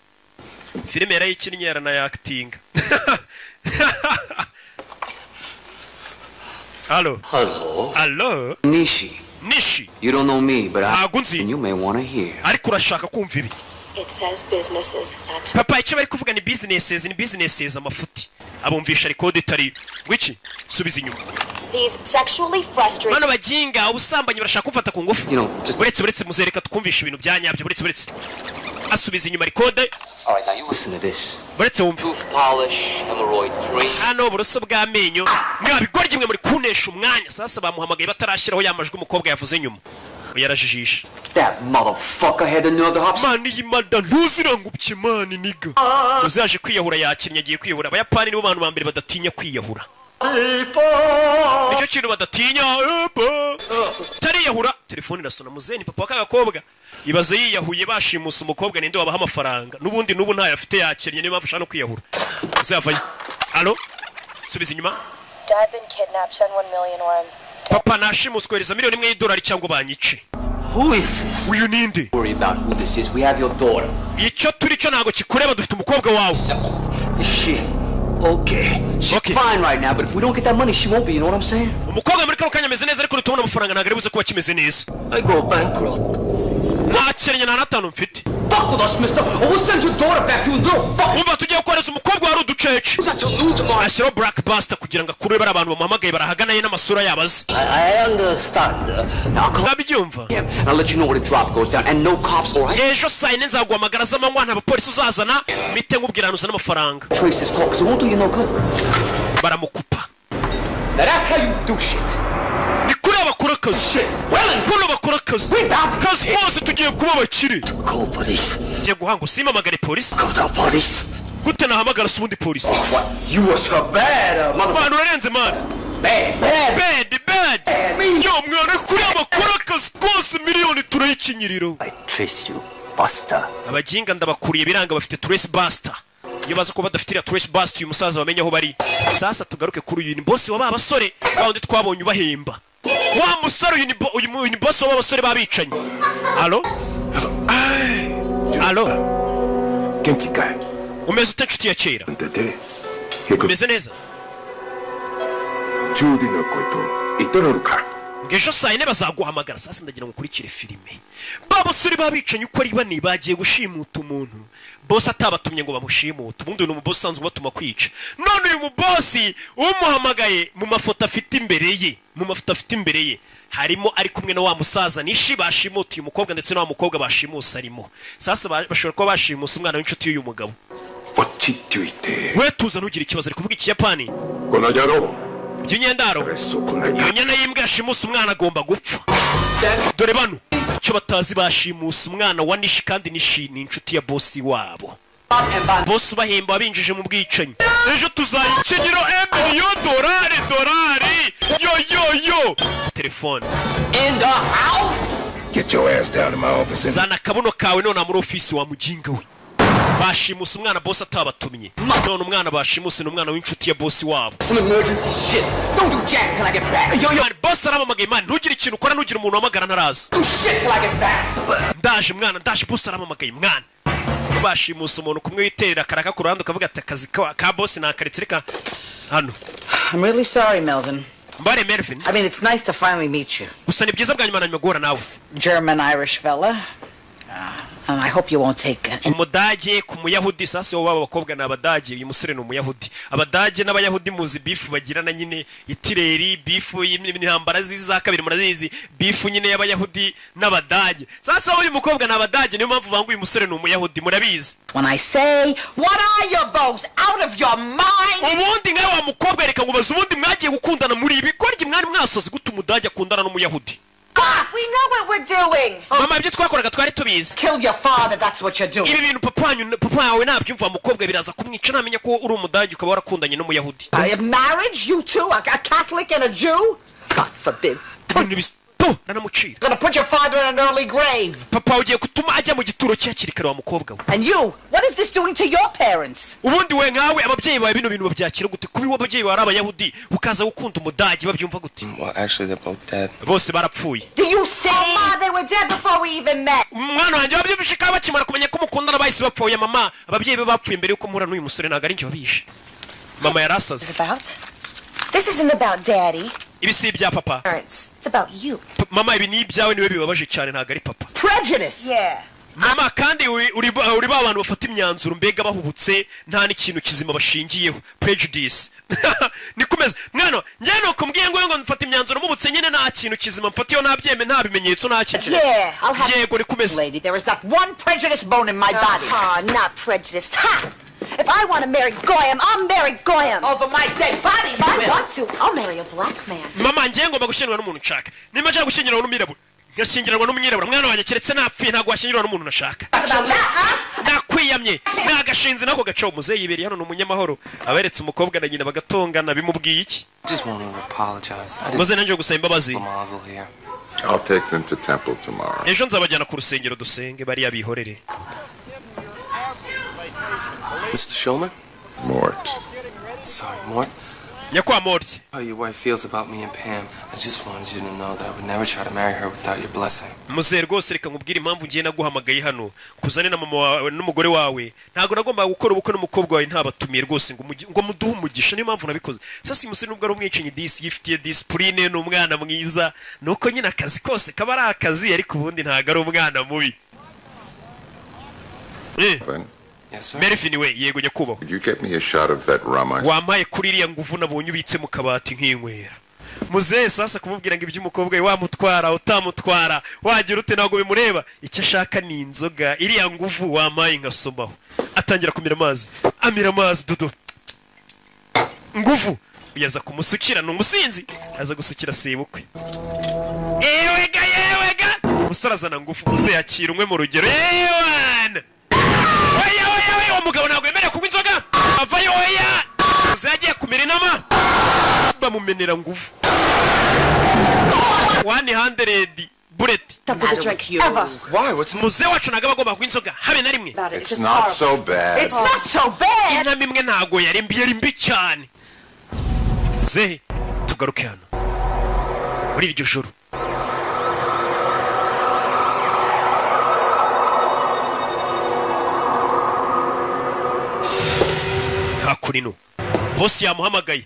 filime yarayikinnye yaranayakitinga Hello Nishi you don't know me but you may want to hear ariko urashaka kumva ibi It says businesses, not papa icyo bari kuvuga ni businesses amafuti abumvisha record itari wiki subiza inyuma These sexually frustrated. Bano bajinga ubusambanyi barashaka kumfata ku ngufu. Buretse muzereka tukumvisha ibintu byanyabyo buretse. Asubiza inyuma record. All right, now you listen to this. Buretse wumva. Tooth polish, hemorrhoid cream. Hano buroso bw'amenyo. Mwabigorye imwe muri kunesha umwanya. Sasa bamuhamagaye batarashiraho yamajwe umukobwa yavuze nyuma. Yarajijisha. That motherfucker had another hops. Mani yimada ntuzirangubye mani niga. Uzaje kwiyahura yakinnye agiye kwiyahura. Abayapani nibo bantu bambere badatinya kwiyahura. Nicyo kintu badatinya. Tariyahura. Telefone irasona muzeni papa w'akagakobwa. Ibaze yiyahuye bashimusa umukobwa ninde wabaha amafaranga. Nubundi nubu ntayo afite yakinnye niba afasha no kwiyahura. Uzavayo. Allo? Subiza inyuma. Dad been kidnapped. Send 1 million or I'm Papa nashimuswereza miliyoni imwe y'idolari cyangwa banyice. Who is this? Uyu ninde? Worry about who this is. We have your daughter. Icyo turi cyo nago kikureba dufite umukobwa wawe. Shit. Okay. She's fine right now, but if we don't get that money, she won't be, you know what I'm saying? Umukobwa muri kano kanya ameze neza ariko nitubona amafaranga ntabwo ari buze kuba kimeze neza. I go bankrupt. Ntakeranye na natanu mfite. Fuck with us, mister, or we'll send your daughter back to a little fuck. Umva tugiye kohereza umukobwa wari uducece. Ashyiraho Blackbuster kugira ngo akurure bari abantu bamuhamagaye barahaganaye n'amasura yabaze. I understand. Now come. Ndabyumva. I'll let you know when the drop goes down and no cops, all right? Ejo saa yine nzaguhamagara z'amanywa nta bapolisi uzazana mite nkubwira ahantu uzana amafaranga. Trace this call, 'cause it won't do you no good. Baramukupa. Now that's how you do shit. Ni kuri abakora akazi. Shit. Well, kuri abakora akazi. Kazi kose tugiye kuba abakire. Call police. Ngiye guhanga usimamagare polisi. Call the police. Gute nahamagara se ubundi polisi? What? You was a bad mother. Abantu urarenze man. Bad. Yo mwana kuri abakora akazi kose miliyoni turayikinyiriro. I trace you, Buster. Abajinga ndabakuriye biranga bafite Trace Buster. Iyo baza ko badafitira Trace Buster uyu musaza bamenya aho bari. Sasa tugaruke kuri uyu ni boss wa babasore bawundi twabonye ubahemba. Wa musore uyu ni boss wa babasore babicanye. Allo? Allo? Genki kai. Umeze utanshuti ya kera. Umeze neza. Judy no koito itororuka. Ngejo saa yine bazaguhamagara sasa ndagira ngo ukurikire filime. Babasore babicanye uko ari bane bagiye gushimuta umuntu. Boss atabatumye ngo bamushimuta. Ubundi uyu muboss sanzwe batuma kwica. None uyu mubossi umuhamagaye mu mafoto afite imbere ye. Harimo ari kumwe na wa musaza nishi bashimuta uyu mukobwa ndetse na wa mukobwa bashimusa arimo. Sasa bashobora kuba bashimusa umwana w'inshuti y'uyu mugabo. We tuza nugira ikibazo ari kuvuga ikiyapani. Konajaro. By'inyendaro. Iyo nyana y'imbwa yashimusa umwana agomba gupfa. Dore bano cyo batazi bashimusa umwana wa Nishi kandi Nishi ni inshuti ya boss wabo. Boss bahemba abinjije mu bwicanyi. Ejo tuzayikinyiro $1,000,000. Yo. Telefone. In the house. Get your ass down to my office. Zana kabuno kawe none muri office wa mujinga we. Bashimusa umwana boss atabatumye. None umwana bashimusa ni umwana w'inshuti ya boss wabo. Some emergency shit. Don't do jack till I get back. Yo, boss aramamagaye man, ntugire ikintu ukora nugira umuntu wamagara ntaraza. Do shit till I get back. Ndaje boss aramamagaye mwana. Bashimusa umuntu kumwe witerera karaka ku ruhande ukavuga ati akazi ka boss nakaritsirika hano. I'm really sorry, Melvin. Mbare Melvin. I mean, it's nice to finally meet you. Gusa ni byiza bwa nyuma na nyogora nawe. German-Irish fella. And I hope you won't take it. Umudage ku muyahudi sasa waba bakobwa na abadage uyu musore ni umuyahudi. Abadage n'abayahudi muzi beef bagirana nyine itireri beef y'intambara ziza kabiri murazizi beef nyine y'abayahudi n'abadage. Sasa uyu mukobwa na abadage niyo mpamvu bangu uyu musore ni umuyahudi murabizi. When I say, what are you both out of your mind? Ubundi ngawe wa mukobwa reka ngubaza ubundi mwagiye gukundana muri ibi korye mwari mwasoze gute umudage akundana n'umuyahudi. We know what we're doing. Mama ibyo twakoraga twari tubizi. Kill your father, that's what you're doing. Ibi bintu papa wawe nabyumva mukobwa biraza kumwica namenye ko uri umudage ukaba warakundanye n'umuyahudi. Marriage, you two, a Catholic and a Jew? God forbid. Nanamucira. Gonna put your father in an early grave. Papa ugiye kutuma ajya mu gituro cyakiri kare wa mukobwa we. And you, what is this doing to your parents? Ubundi we nkawe ababyeyi bawe bino bintu babyakira gute kubi w'ababyeyi bawe ari abayahudi ukaza gukunda umudage babyumva gute? Well, actually they're both dead. Bose barapfuye. Do you see? Oh, Ma, they were dead before we even met. Mwana wanjye wabyumvishe ka bakimara kumenya ko mukundana bahise bapfuye mama ababyeyi be bapfuye mbere yuko muhura n'uyu musore ntago ari njye wabishe. Mama yarasaze. This isn't about Daddy. Ibi si ibya papa. It's about you. Mama ibi ni ibyawe niwe bibabaje cyane ntago ari papa. Prejudice. Yeah. mama kandi uri ba bantu bafata imyanzuro mbega bahubutse nta n'ikintu kizima bashingiyeho prejudice nikomeza mwana njye no kumbwiye ngo mfata imyanzuro mubutse nyine nta kintu kizima mfatiyo nabyeme nta bimenyetso nta kintu yego nikomeza lady there is not one prejudice bone in my body not prejudiced ha if I want to marry Goyam I'll marry Goyam over my dead body if I want to I'll marry a black man mama njye ngomba gushyingirwa n'umuntu nshaka nimba nshaka gushyingirwa n'umwirabura gashyingirwa n'umunyirabura mwana wanjye keretse napfuye ntabwo washyingirwa n'umuntu nashaka nakwiyamye nagashinze nako gacaho muzeyi yiberi hano n'umunyamahoro aberetse umukobwa na nyina bagatongana bimubwiye iki muze nanjye gusaba imbabazi I'll take them to temple tomorrow. ejo nzabajyana ku rusengero dusenge bariya bihorere Mr. Shulman? Mort. Sorry, Mort. Nyakwa Mort. How your wife feels about me and Pam. I just wanted you to know that I would never try to marry her without your blessing. Muze rwose reka nkubwire impamvu ngiye naguhamagaye hano kuzane na mama wawe n'umugore wawe ntago nagomba gukora ubukwe n'umukobwa wawe ntabatumiye rwose ngo muduhe umugisha niyo mpamvu nabikoze sasa umusore nubwo ari umwicanyi disi yifitiye discipline n'umwana mwiza nuko nyine akazi kose kaba ari akazi ariko ubundi ntago ari umwana mubi Yes, sir. Mervin we yego nyakubaho. Could you get me a shot of that rum? Wamaye kuri iriya nguvu nabonye ubitse mu kabati nk'inkwera. Muze sasa kumubwira ngo iby'umukobwa we wamutwara utamutwara wagira ute ntago bimureba icyo ashaka ni inzoga iriya nguvu wamaye ngasomaho atangira kumira amazi amira amazi dudu nguvu uyaza kumusukira n'umusinzi aza gusukira sebukwe yewega umusaraza nguvu muze yakira umwe mu rugero yewana umugabo ntabwo yemerewe kunywa inzoga avayo oya uzagiye kumira inama bamumenera nguvu 100 bullet Why? What's muze wacu ntago bagomba kunywa inzoga habe na rimwe It's not so bad. It's not so bad. inama imwe ntago yari mbi cyane ze tugaruke hano muri iryo joro hakurino boss yamuhamagaye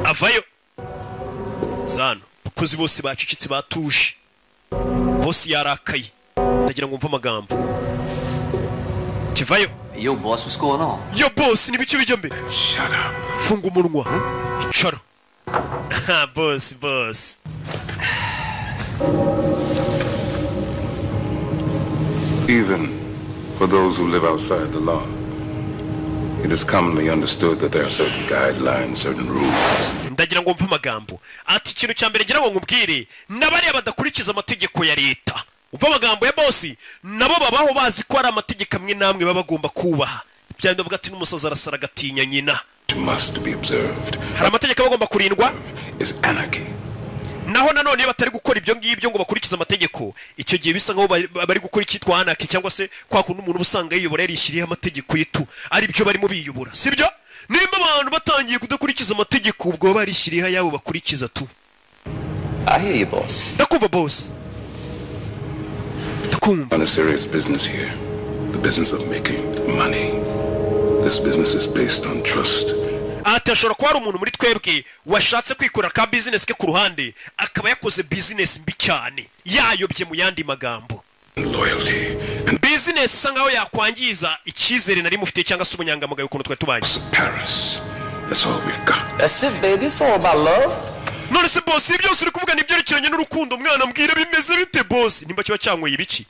avayo zano bakozi bose bacicitse batuje boss yarakaye ndagira ngo mve amagambo kivayo Yo, boss, what's going on? yo boss ni bice bijya mbere Shut up. funga umunwa icara boss Even for those who live outside the law, it is commonly understood that there are certain guidelines, certain rules. ndagira ngo mve amagambo ati ikintu cya mbere ngira ngo nkubwire n'abariya badakurikiza amategeko ya leta umva amagambo ya boss nabo babaho bazi ko ari amategeko amwe namwe baba bagomba kubaha byandi bavuga ati n'umusaza arasara agatinya nyina Must be observed. hari amategeko bagomba kurindwa Is anarchy. naho nanone batari gukora ibyo ngibyo ngo bakurikize amategeko icyo gihe bisa nkaho bari gukora icyitwa anarchy cyangwa se kwa kundi umuntu usanga yiyobora yarishyiriyeho amategeko yitu ari byo barimo biyobora sibyo nimba abantu batangiye kudakurikiza amategeko ubwo barishyiriyeho ayabo bakurikiza tu I hear you, boss. ndakumva boss On a serious business here, the business of making money. This business is based on trust. ati ashobora kuba ari umuntu muri twebwe washatse kwikorera ka business ke ku ruhande akaba yakoze business mbi cyane yayobye mu yandi magambo Loyalty. business isa nkaho yakwangiza icyizere nari mufitiye cyangwa se ubunyangamugayo ukuntu twari tubanye Paris. That's all we've got. That's it, baby. It's all about love. none se boss ibyo byose uri kuvuga ni ibyerekeranye n'urukundo mwana mbwira bimeze bite boss nimba kiba cyanyweye ibiki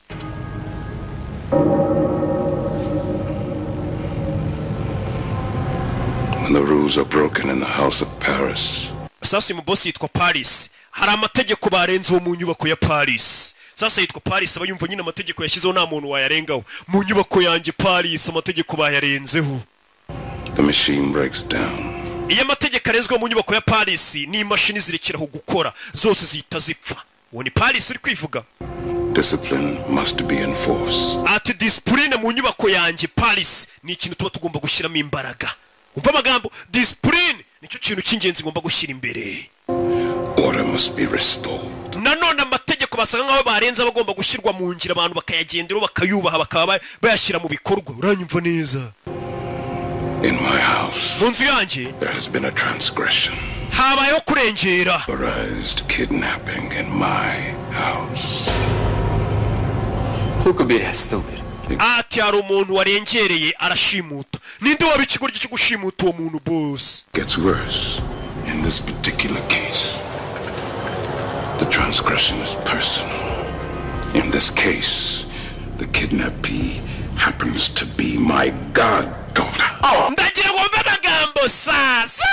When the rules are broken in the house of Paris, sasa uyu boss yitwa Paris hari amategeko barenzeho mu nyubako ya Paris sasa yitwa Paris aba yumva nyine amategeko yashyizeho nta muntu wayarengaho mu nyubako yanjye Paris amategeko bayarenzeho the machine breaks down. iyo amategeko arezweho mu nyubako ya Paris ni imashini zirekeraho gukora zose zihita zipfa uwo ni Paris uri kwivuga Discipline must be enforced. ati discipline mu nyubako yanjye Paris ni ikintu tuba tugomba gushyiramo imbaraga umva amagambo discipline nicyo kintu cy'ingenzi ngomba gushyira imbere Order must be restored. nanone amategeko basanga nkaho barenze bagomba gushyirwa mu ngira abantu bakayagenderaho bakayubaha bakaba bayashyira mu bikorwa uranyumva neza In my house, mu nzu yanjye there has been a transgression. habayeho kurengera Authorized kidnapping in my house. Who could be that stupid? Ati hari umuntu warengereye arashimuta. Ninde waba ikigoryi cyo gushimuta uwo muntu boss? Gets worse. In this particular case, the transgression is personal. In this case, the kidnappee happens to be my goddaughter. Oh, ndagira ngo mve amagambo sasa.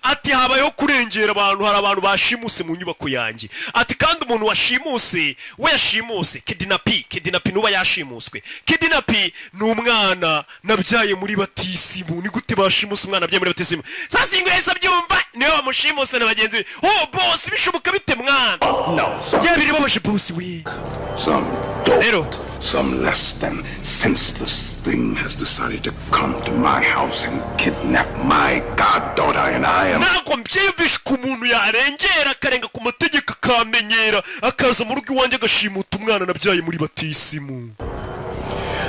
Ati habayeho kurengera abantu, hari abantu bashimuse mu nyubako yanjye. Ati kandi umuntu washimuse we yashimuse kidnappee nuba yashimuswe. Kidnappee ni umwana nabyaye muri batisimu. Ni gute bashimuse umwana nabyaye muri batisimu? Sasa ingweza byumva niwe bamushimuse na bagenzi. Oh boss bishoboka bite mwana? No. Yabiri babaje boss we. Some less than senseless thing has decided to come to my house and kidnap my goddaughter, and I am... Nako mbyibisha ku muntu yarengera akarenga ku mategeko akamenyera akaza mu rugo iwanjye agashimuta umwana nabyaye muri batisimu.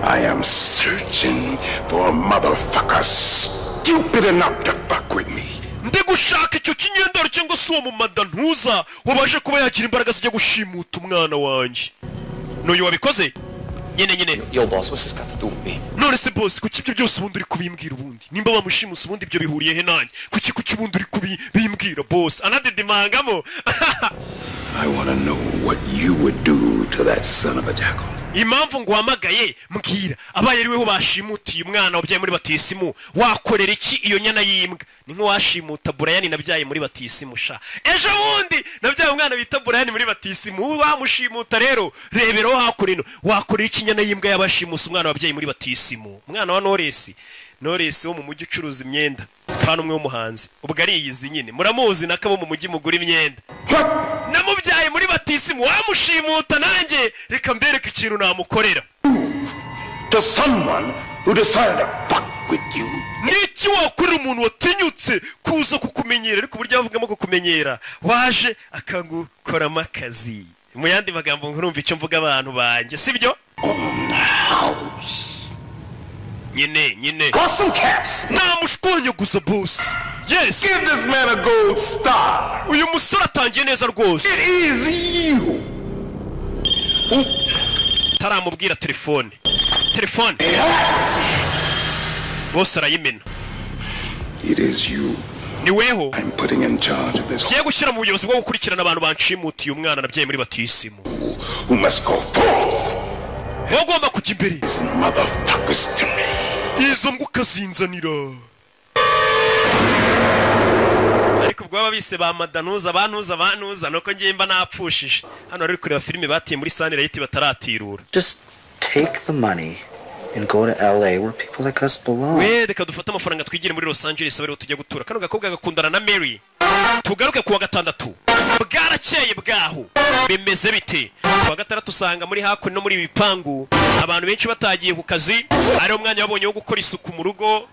I am searching for a motherfucker stupid enough to fuck with me. Ndi gushaka icyo kinyendaro cyangwa se uwo mu madantuza wabaje kuba yagira imbaraga zijya gushimuta umwana wanjye. N'uyu wabikoze? Nyine. Yo boss, what's this got to do with me? None se boss, kuki ibyo byose ubundi uri kubimbwira ubundi? Nimba bamushimusa ubundi ibyo bihuriye he nanjye? Kuki ubundi uri kubimbwira boss? Anadedimangamo. I want to know what you would do to that son of a jackal. Impamvu nguhamagaye mbwira abaye ariweho bashimutiye umwana wabyaye muri batisimu wakorera iki iyo nyana y'imbwa? Ni nko washimuta Brian nabyaye muri batisimu sha. Ejo wundi nabyaye umwana bita Brian muri batisimu wamushimuta rero rebero wakoreno wakorera iki nyana y'imbwa yabashimusa umwana wabyaye muri batisimu? Umwana wa Knowless wo mu mujyi ucuruza imyenda pana umwe w'umuhanzi ubwo ari iyizi nyine muramuzi nakabo mu mujyi mugura imyenda namubyaye muri batisimu wamushimuta nanjye reka mbereke ikintu namukorera. To someone who decided to fuck with you. Niki wakorera umuntu watinyutse kuza kukumenyera ariko burya bavugamo kukumenyera waje akangukoramo akazi. Mu yandi magambo nkurumva icyo mvuga abantu banje sibyo? Nyine. Awesome caps. Namushkonye gusa boss. Yes. Give this man a gold star. Uyu musore atangiye neza rwose. It is you. Taramubwira telefone. Boss arayimena. It is you. Ni weho. I'm putting in charge of this. Kiye gushyira mu buyobozi bwo gukurikirana abantu banshimutiye umwana nabyaye muri batisimu. Who must go forth? Wagomba kujya imbere. These motherfuckers to me. Izo nguka zinzanira. Ariko ubwo baba bise ba madanuza banuza nuko ngiye mba napfushije. Hano ari kureba filime batiye muri Sanira yiti bataratirura. Just take the money and go to LA where people like us belong. We reka dufata amafaranga twigire muri Los Angeles bari tujya gutura. Kano gakobwa gakundana na Mary. Tugaruke kuwa gatandatu. Bwarakeye bwaho. Bimeze bite? Kuwa gatandatu usanga muri hakuno no muri bipangu abantu benshi batagiye ku kazi. Ari umwanya wabonye wo gukora isuku mu rugo.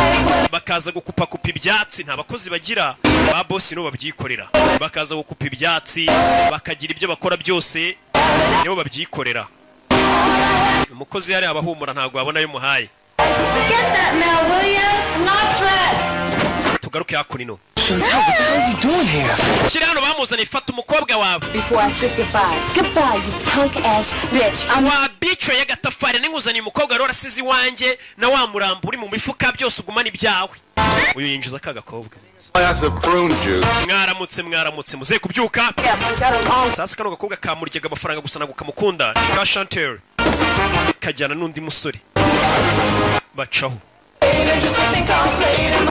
Bakaza gukupa ibyatsi nta bakozi bagira. Ba boss no babyikorera. Bakaza gukupa ibyatsi, bakagira ibyo bakora byose. Nibo babyikorera. Umukozi yari abahumura ntago abona yo muhaye. Tugaruke hakuno. Chantal, what the hell are you doing here? Kirano bamuzana ifata umukobwa wawe. Before I said goodbye. Goodbye, you punk ass bitch. Wa bitch ya gatafari ninguzaniye umukobwa rero asize iwanjye na wa murambo uri mu mifuka byose ugumana ibyawe. Uyu yinjiza kagakobwa. That's a prune juice. Mwaramutse muze kubyuka. Sasa kano gakobwa kamuryaga amafaranga gusa nagukamukunda. Ka Chantal. Kajyana n'undi musore. Bacaho.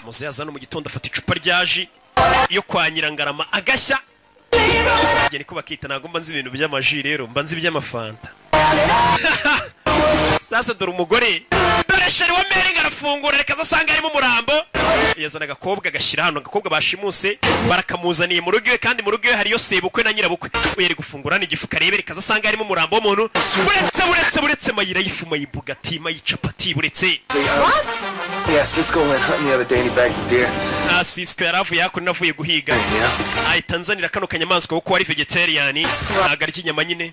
Muze yazana mu gitondo afata icupa ryaji iyo kwa Nyirangarama agashya. Ngiye niko bakita nago mba nzi ibintu by'amaji rero mba nzi iby'amafanta. Sasa dore umugore dore sheri wa Mary arafungura reka zasanga arimo umurambo. Yazana agakobwa gashyira hano agakobwa bashimuse barakamuzaniye mu rugo kandi mu rugo hariyo sebukwe na nyirabukwe. Uyeri gufungura n'igifuka rebe reka zasanga arimo umurambo w'umuntu. Buretse mayira yifuma yibugati mayicapati buretse. What? Yeah, Cisco went hunting the other day and he bagged a deer. Cisco yaravuye hakuno navuye guhiga. Tanzania kano kanyamaswa kuko ari vegetarian nagarya inyama nyine.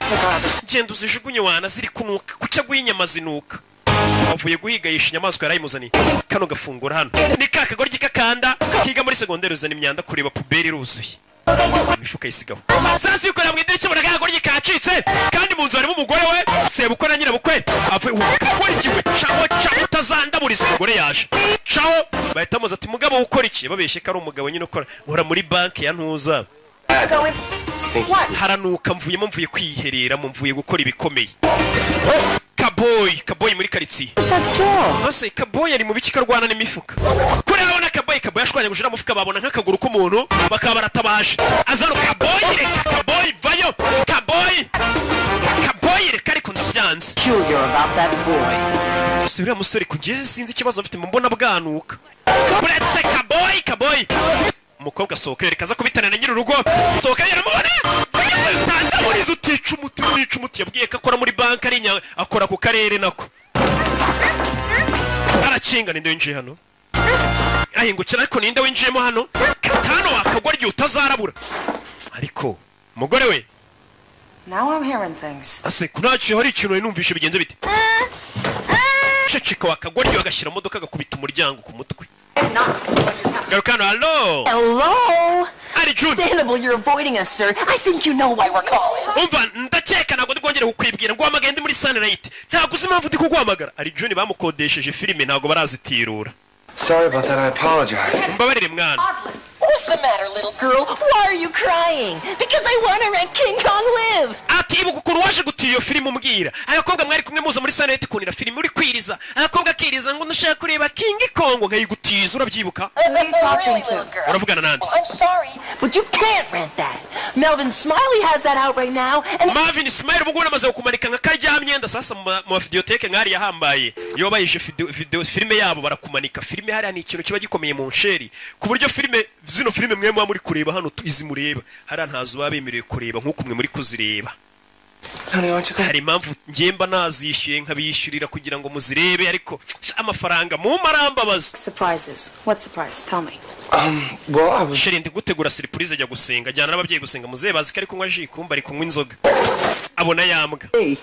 Genda uzijugunye wana ziri kunuka kucya guhinyama zinuka. Avuye guhiga yisha inyamaswa yarayimuzaniye. Kano gafungura hano. Ni kakagoryi kakanda kiga muri segonderi uzana imyanda kureba puberi ruzuye. imifuka yisigaho sasa yukorera mu idirishya ubona kagoryi kacitse kandi mu nzu harimo umugore we sebukwe na nyirabukwe avuye ukora iki we caho utazandaburiza umugore yaje caho bahita muza ati mugabo ukora iki babeshye ko ari umugabo nyine ukora nkora muri banki ya ntuza haranuka mvuye kwiherera mvuye gukora ibikomeye Kaboy muri karitsiye bose Kaboy ari mu biki karwana n'imifuka kuri abona Kaboy ashwanya gushira mufuka babona nk'akaguru k'umuntu bakaba baratabaje azaro Kaboy vayo Kaboy reka ariko ndabyanze sura musore kugeze sinzi ikibazo afite mbona bwanuka buretse Kaboy umukobwa sohoka rekaza kubitana na nyiri-urugo sohoka yaramubona tandaburiza utica umuti yabwiye ko akora muri banki ari akora ku karere nako arakinga ninde winjiye hano ahingukira ariko ninde winjiyemo hano katano wakagwa ryo utazarabura ariko umugore we Now I'm hearing things. ase kunaciye hari ikintu numvishe bigenze bite ceceka wakagwa ryo agashyira modoka agakubita umuryango ku mutwe Garukano, hello! Ari June! Understandable you're avoiding us, sir. I think you know why we're calling. Umva, ndakeka ntabwo ndibwongere kukwibwira ngo wamagaye ndi muri Sunlight. Ntabwo uzi impamvu ndi kuguhamagara. Ari June bamukodesheje filime ntabwo barazitirura. Sorry about that, I apologize. Mbabarire mwana. What's the matter, little girl? Why are you crying? Because I want to rent King Kong Lives. Ati ibuka ukuntu waje gutiyo iyo filime umbwira. Agakobwa mwari kumwe muza muri Sunlight kunira filime uri kwiriza. Agakobwa akiriza ngo ndashaka kureba King Kong nkayigutiza urabyibuka. Uravugana nande? I'm sorry, but you can't rent that. Melvin Smiley has that out right now. And Marvin Smiley ubwo namaze kukumanika nka karyamyenda sasa mu videoteke nkari yahambaye. Iyo bayije video filime yabo barakumanika. Filime hari ni ikintu kiba gikomeye mu nsheri. Ku buryo filime zino filime mwe muri kureba hano izi mureba hari ntazo babemereye kureba nkuko mwe muri kuzireba hari impamvu ngemba nazishyuye nkabishyurira kugira ngo muzirebe ariko amafaranga mu marambabaza Surprises. What surprise? Tell me. Well, I was... Sheri ndi gutegura surprise ajya gusenga jyana n'ababyeyi gusenga muzebazi kari kunywa ji kumba ari kunywa inzoga abona yambwa Hey,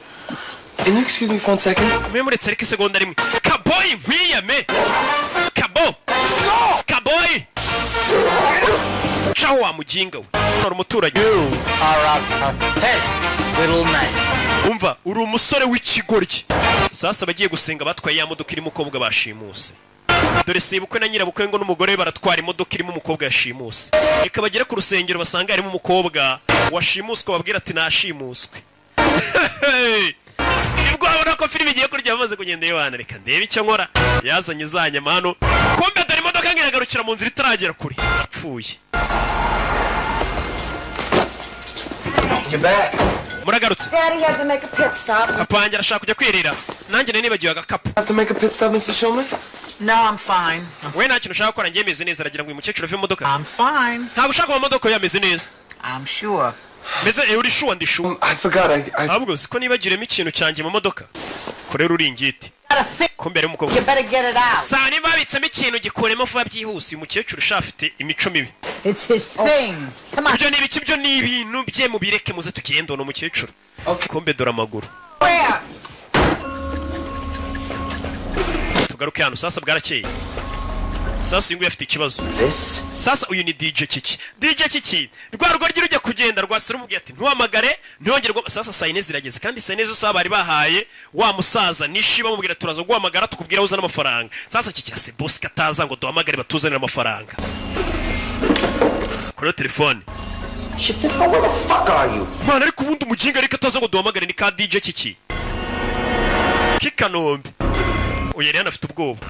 can you excuse me for 1 second? mwe muretse ariko isegonda rimwe Kaboy nkwiyame Kaboy Ciao wa mujinga we nora umuturage You are a pathetic little man. umva uri umusore w'ikigoryi sasa bagiye gusenga batwaye ya modoka irimo umukobwa bashimuse dore sebukwe na nyirabukwe ngo n'umugore baratwara imodoka irimo umukobwa yashimuse reka bagere ku rusengero basanga harimo umukobwa washimuswe babwira ati nashimuswe nibwo abona ko filime igiye kurya bamaze kugenda yibana reka ndebe icyo nkora yazanye zanyama hano kumbe dore imodoka ngiragarukira mu nzira itaragera kure apfuye You're back. muragarutse Daddy had to make a pit stop. apange arashaka kujya kwirira nanjye nibagiwe agakapu Have to make a pit stop, Mr. Shulman? No, I'm fine. we nta kintu ushaka gukora njye meze neza aragira ngo uyu mukecuru ave mu modoka I'm fine. ntabwo ushaka mu modoka yameze neza I'm sure. meze uri shuwa ndi shuwa I forgot. ahubwo siko nibagiremo ikintu cyanjye mu modoka korera uringiti kumbe ari umukobwa you better get it out. saa niba babitsemo ikintu gikuremo vuba byihuse uyu mukecuru ushafite imico mibi It's his thing. Come on. ibyo ni ibiki byo ni ibintu bye mubireke muze tugende uno mukecuru kumbe dore amaguru Where? tugaruke hano sasa bwarakeye sasa uyu nguyu afite ikibazo sasa uyu ni DJ Kiki rwa rugoryi rujya kugenda rwasira umubwiye ati ntuhamagare ntiyongerwe sasa saa yine zirageze kandi saa yine zose bari bahaye wa musaza nishi bamubwira turaza guhamagara tukubwira uzana amafaranga sasa Kiki ase boss kataza ngo duhamagare batuzanire amafaranga kuri telefone Shit, just where the fuck are you? mwana ariko ubundi umujinga ariko ataza ngo duhamagare ni ka DJ Kiki Kikanombe uyu rero afite ubwoba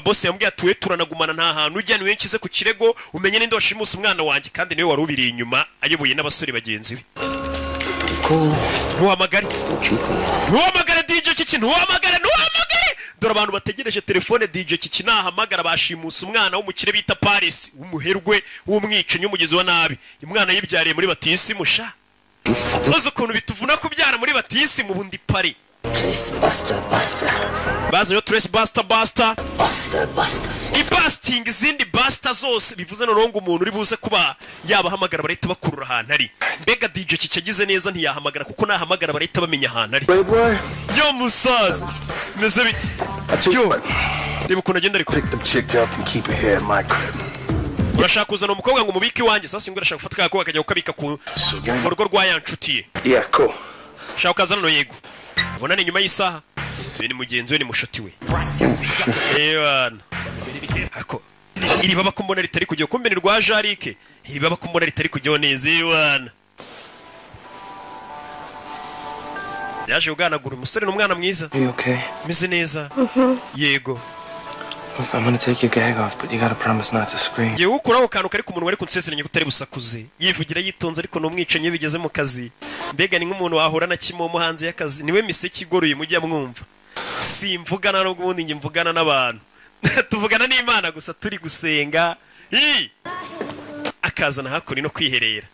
boss yambwiye atuye turanagumana nta hantu ujya niwe nkize ku kirego umenye ninde washimusa umwana wanjye kandi niwe wari ubiri inyuma ayoboye n'abasore bagenzi be ntuhamagare DJ Kiki ntuhamagare dore abantu bategereje telefone DJ Kiki nahamagara bashimusa umwana w'umukire bita Paris w'umuherwe w'umwicanyi w'umugezi wa nabi umwana yibyariye muri batisi musha maze ukuntu bituvuna kubyara muri batisi mu bundi pari baza yo Trace Buster ibasting izindi Buster zose bivuze norongo umuntu uri buze kuba yabahamagara barahita bakurura ahantu ari mbega DJ Kiki agize neza ntiyahamagara kuko nahamagara barahita bamenya ahantu ari yo musaza meze bite yo reba ukuntu agenda ariko Pick the chick up and keep her here in my crib. urashaka kuzana umukobwa ngo mubike iwanjye sasa ngo urashaka gufata kakobwa akajya gukabika mu rugo rwa yanshuti ye. Yeah, cool. Shaka kazana no yego. Ubona ni nyuma y'isaha. Ni mugenzi we ni mushuti we. Ewana. Ako iri baba kumbona ritari kujya kumbe ni rwa Jarike. Iri baba kumbona ritari kujya neza ewana. Yaje uganagura umusore n'umwana mwiza. Are you okay? Meze neza. Yego. Look, I'm gonna take your gag off, but you gotta promise not to scream. Yewe ukuraho kantu kari ku munwa ariko nsezeranye kutari busakuze. Yivugira yitonze ariko no mwicenye bigeze mu kazi. Mbega ni nk'umuntu wahura na kimomo hanze y'akazi. Niwe miseke igoroye mujya mwumva. Simvugana no gubundi nge mvugana n'abantu. Tuvugana n'Imana gusa turi gusenga. Akazana hakuri no kwiherera.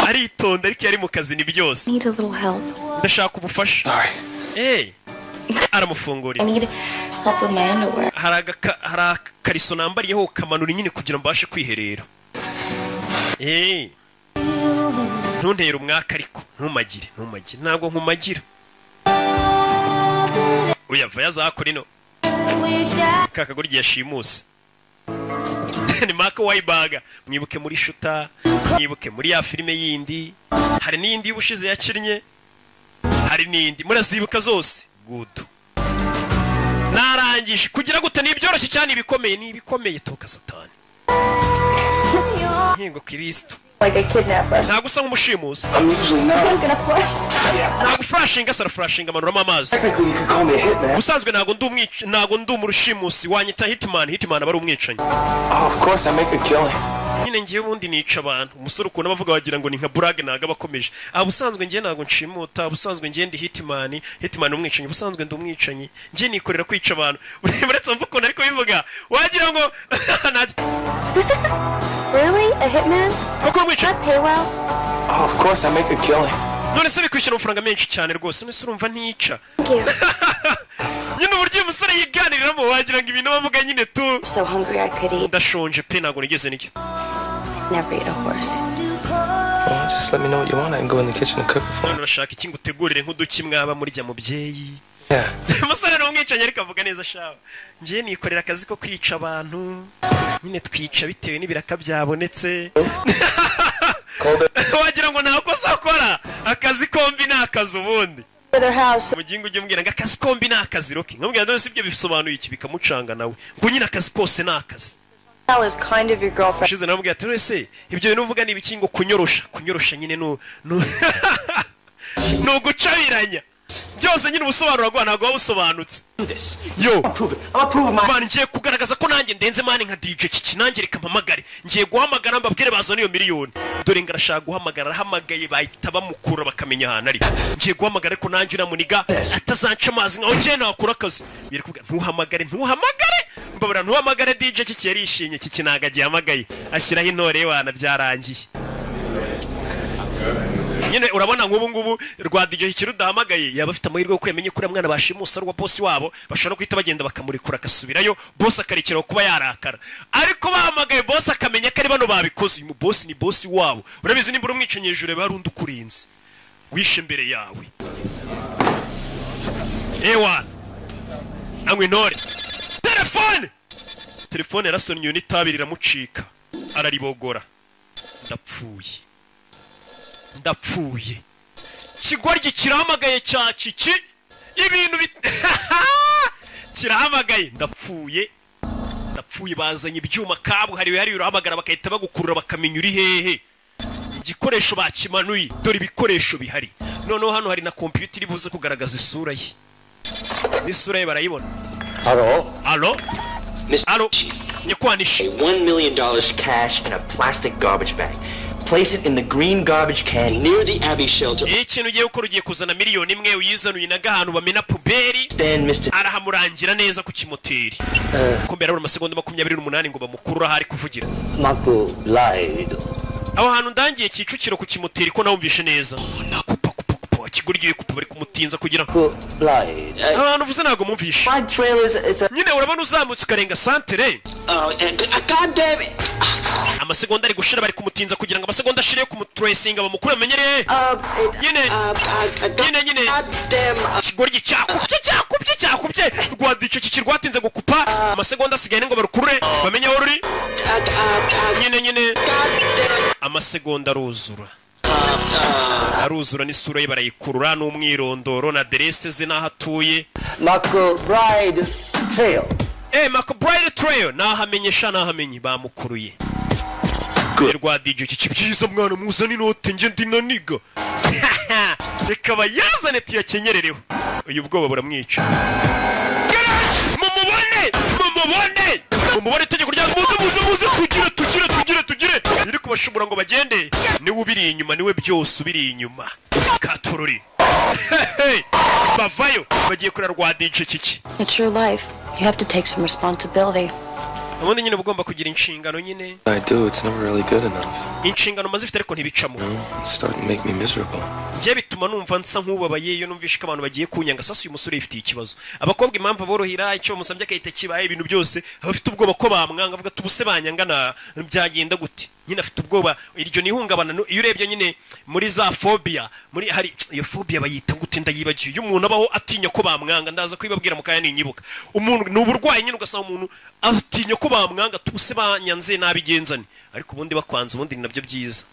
Aritonda ariko yari mu kazi ni byose. Need a little help. Ndashaka ubufasha. Aramufungurira. I need help with my underwear. Hari kariso nambariyeho kamanura nyine kugira mbashe kwiherera. Ntuntera umwaka ariko ntumagire ntabwo nkumagira. Uyava yazakora ino. Kakaguri yashimuse. Ni Mark Wahlberg, mwibuke muri Shuta, mwibuke muri ya filime yindi, hari n'indi y'ubushize yakinnye, hari n'indi murazibuka zose. Good. Narangije kugira gute ni byoroshye cyane ibikomeye toka Satani. Hingo Kristo. Like a kidnapper. Ntago usa nk'umushimusi. I'm usually not. I'm gonna flush. Ntago flashinga sara flashinga amanura amazi. Technically, you could call me a hitman. Usanzwe ntago ndi umurushimusi wanyita hitman abari umwicanyi. Oh, of course I make a killing. Nyine ngiye ubundi nica abantu. Umusore ukunda bavuga bagira ngo ni nka brag naga bakomeje. Abusanzwe ngiye ntago nshimuta, abusanzwe ngiye ndi hitman umwicanyi, abusanzwe ndi umwicanyi. Ngiye nikorera kwica abantu. Uretse mvuko ariko bivuga wagira ngo Really? A hitman? Does that pay well? Oh, of course I make a killing. None se bikwishyura amafaranga menshi cyane rwose. None se urumva ntica. Thank you. Nyine uburyo umusore yiganiriramo wagira ngo ibintu bavuga nyine tu. So hungry I could eat. Ndashonje pe ntago nigeze nicyo. Never eat a horse. Well, just let me know what you want. I can go in the kitchen and cook it for you. None urashaka iki ngutegurire nk'uduki mwaba murya mubyeyi. Yeah. Umusore n'umwicanyi ariko avuga neza shawe. Ngiye nikorera akazi ko kwica abantu. Nyine twica bitewe n'ibiraka byabonetse. Wagira ngo nta kosa akora. Akazi kombi ni akazi ubundi. Mugingo ujye umbwira ngo akazi kombi ni akazi roki. Nkubwira none si ibyo bisobanuye iki bikamucanga nawe. Ngo nyine akazi kose ni akazi. That was kind of your girlfriend. Shize namubwira ati wese ibyo bintu uvuga ni ibikingo kunyorosha nyine no gucabiranya. Byose nyine ubusobanuro bwa ntago wabusobanutse. Yo, man ngiye kugaragaza ko nanjye ndenze mani nka DJ Kiki nanjye reka mpamagare. Ngiye guhamagara mbabwire bazana iyo miliyoni. Dore ngarashaka guhamagara hamagaye bahita bamukura bakamenya ahantu ari. Ngiye guhamagara ko nanjye uramuniga atazanca amazi nkaho ngiye nakura akazi. Biri kuvuga ntuhamagare. Mbabura ntuhamagare DJ Kiki yarishimye Kiki nagagiye hamagaye. Ashyiraho intore wana byarangiye. Nyine urabona nk'ubu ngubu rwa DJ kirudahamagaye yaba afite amahirwe yo kwemenya kuri mwana bashimusa rwa boss wabo bashobora kwita bagenda bakamurikura akasubirayo boss akarekera kuba yarakara ariko bahamagaye boss akamenya ko ari bano babikoze uyu boss ni boss wabo urabizi nimbura umwicenye hejuru barundi ukurinze wishe imbere yawe ewa angwe nore telefone yarasonnye n'itabi riramucika araribogora ndapfuye kigoryi kirahamagaye cya Kiki ibintu kirahamagaye ndapfuye bazanye ibyuma kabuhariwe hari urahamagara bakahita bagukurura bakamenya uri hehe igikoresho bakimanuye dore ibikoresho bihari noneho hano hari na computer iri buze kugaragaza isura ye n'isura ye barayibona Allo nyakwanisha $1 million cash in a plastic garbage bag. Place it in the green garbage can near the Abbey shelter. Ikintu ugiye gukora ugiye kuzana miliyoni imwe uyizanuye naga ahantu bamena puberi arahamurangira neza ku kimoteri kumbera buri masegonda 28 ngo bamukurura hari kuvugira Marco lied. Aho hantu ndangiye Kicukiro ku kimoteri ko nawumvishe neza nakupa kigurgiye kupa bari kumutinza kugira lied. Abantu vuze nago mumvishe nyine urabona uzamutse ukarenga santere God damn it. amasegonda ari gushira bari kumutinza kugira ngo amasegonda ashire ku mutresinga bamukure bamenyereye nyine kigoryi cyakubye rwadico kikirwatinze gukupa amasegonda asigaye ngo barukurure bamenye aho ruri nyine amasegonda aruzura n'isura ye barayikurura n'umwirondoro na aderese ze n'aho atuye. McBride Trail. McBride Trail nahamenye bamukuruye. Rwa DJ kibyiza mwana muzana inote nge ndinaniga. Reka bayazane tuyakenyerereho. Uyu bwoba buramwica. Mumubone tegeko rya muze tugire iri kubashobora ngo bagende niwe ubiri inyuma niwe byose ubiri inyuma katururi bavayo bagiye kuri rwa DJ kiki. It's your life. You have to take some responsibility. Ubundi nyine ugomba kugira inshingano nyine. I do, it's never really good enough. Inshingano mazifite ariko ntibicamo. It's starting to make me miserable. Nje bituma numva nsa nk'ubabaye iyo numvishe ko abantu bagiye kunyanga sasa uyu musore yifitiye ikibazo. Abakobwa impamvu borohira icyo musambye akahita kibaye ibintu byose abafite ubwoba ko bamwanga avuga tubuse banyangana byagenda gute. Nyine afite ubwoba iryo nihungabana iyo urebye nyine muri za phobia muri hari iyo phobia bayita gute ndayibagiye iyo umuntu abaho atinya ko bamwanga ndaza kwibabwira mukaya ninyibuka umuntu n'uburwayi nyine ugasanga umuntu atinya ko bamwanga tubuse banyanze nabigenzane ariko ubundi bakwanza ubundi nabyo byiza.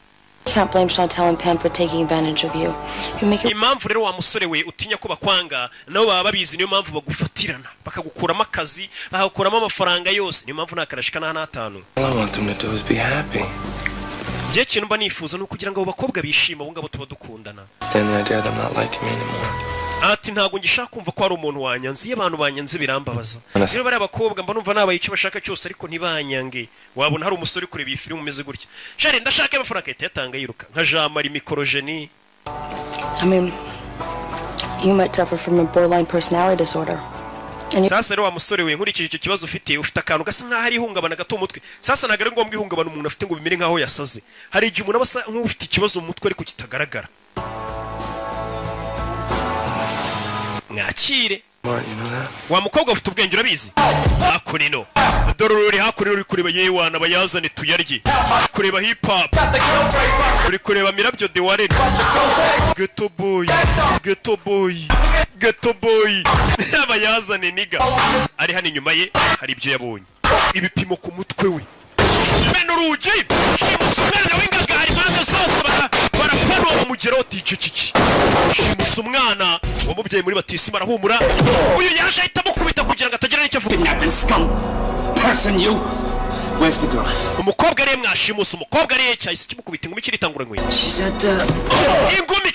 Can't blame Chantal and Pam for taking advantage of you. You make impamvu rero wa musore we utinya ko bakwanga nabo baba babizi niyo mpamvu bagufatirana bakagukuramo akazi bakagukuramo amafaranga yose niyo mpamvu nakarashika na 5. All I want them to do is be happy. Je kintu mba nifuza no kugira ngo abo bakobwa bishima bo ngabo tuba dukundana. Stand the idea them not liking me anymore. Ati ntago ngishaka kumva ko ari umuntu wanyanze iyo abantu banyanze birambabaza. Rero bari abakobwa mba numva nabaye icyo bashaka cyose ariko ntibanyange. Wabona hari umusore kureba iyi filime umeze gutya. Shari ndashaka amafaranga yatanga yiruka nka Jean Marie Mikorogeni. I mean, you might suffer from a borderline personality disorder. Sasa rero wa musore we nkurikije icyo kibazo ufite akantu gasa nkaho ari ihungabana gato umutwe. Sasa nagare ngombwa ihungabana umuntu afite ngo bimere nkaho yasaze. Hari igihe umuntu abasa nk'ufite ikibazo mu mutwe ariko kitagaragara. Ngakire wa mukobwa ufite ubwenge urabizi hakurino dorori hakurino uri kureba yewana bayazane tuyarye kureba hip hop uri kureba mirabyo de ware ghetto boy bayazane niga ari hano inyuma ye hari ibyo yabonye ibipimo ku mutwe we bene urugi shimusa umwana w'ingagari maze zose barapfanwa mu mugero DJ kiki shimusa umwana wamubyaye muri batisi barahumura uyu yaje ahita mukubita kugira ngo atagira n'icyo avuga. Person you. Where's the girl? Umukobwa ari mwashimusa umukobwa ari cyahise kimukubita ingumi kiritangura ngwe. She said ingumi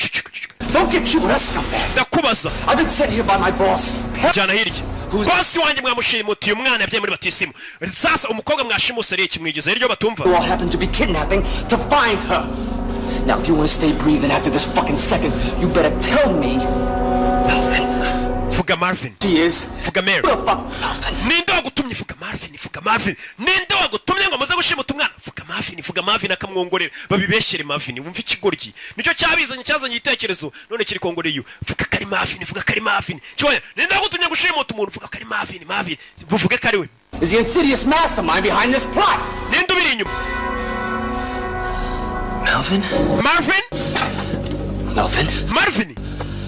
don't get cute, let's come back. Ndakubaza. I've been sent here by my boss. Jana hirya. Boss wanjye mwamushimutiye umwana yabyaye muri batisimu. Sasa umukobwa mwashimusa ari kimwigeze ryo batumva. You all happen to be kidnapping to find her. Now if you want to stay breathing after this fucking second, you better tell me. Fuga Marvin. She is. Fuga Mary. Ninde wagutumye fuga Marvin. Ninde wagutumye ngo maze gushimuta umwana? Fuga Marvin akamwongorera. Babibeshere Marvin. Wumva ikigoryi. Nicyo cyazanye igitekerezo. None kiri kongoreye. Fuga kari Marvin. Cyoya. Ninde wagutumye gushimuta umuntu? Fuga kari Marvin. Buvuge kari we. Is the insidious mastermind behind this plot? Ninde ubiri inyuma? Marvin.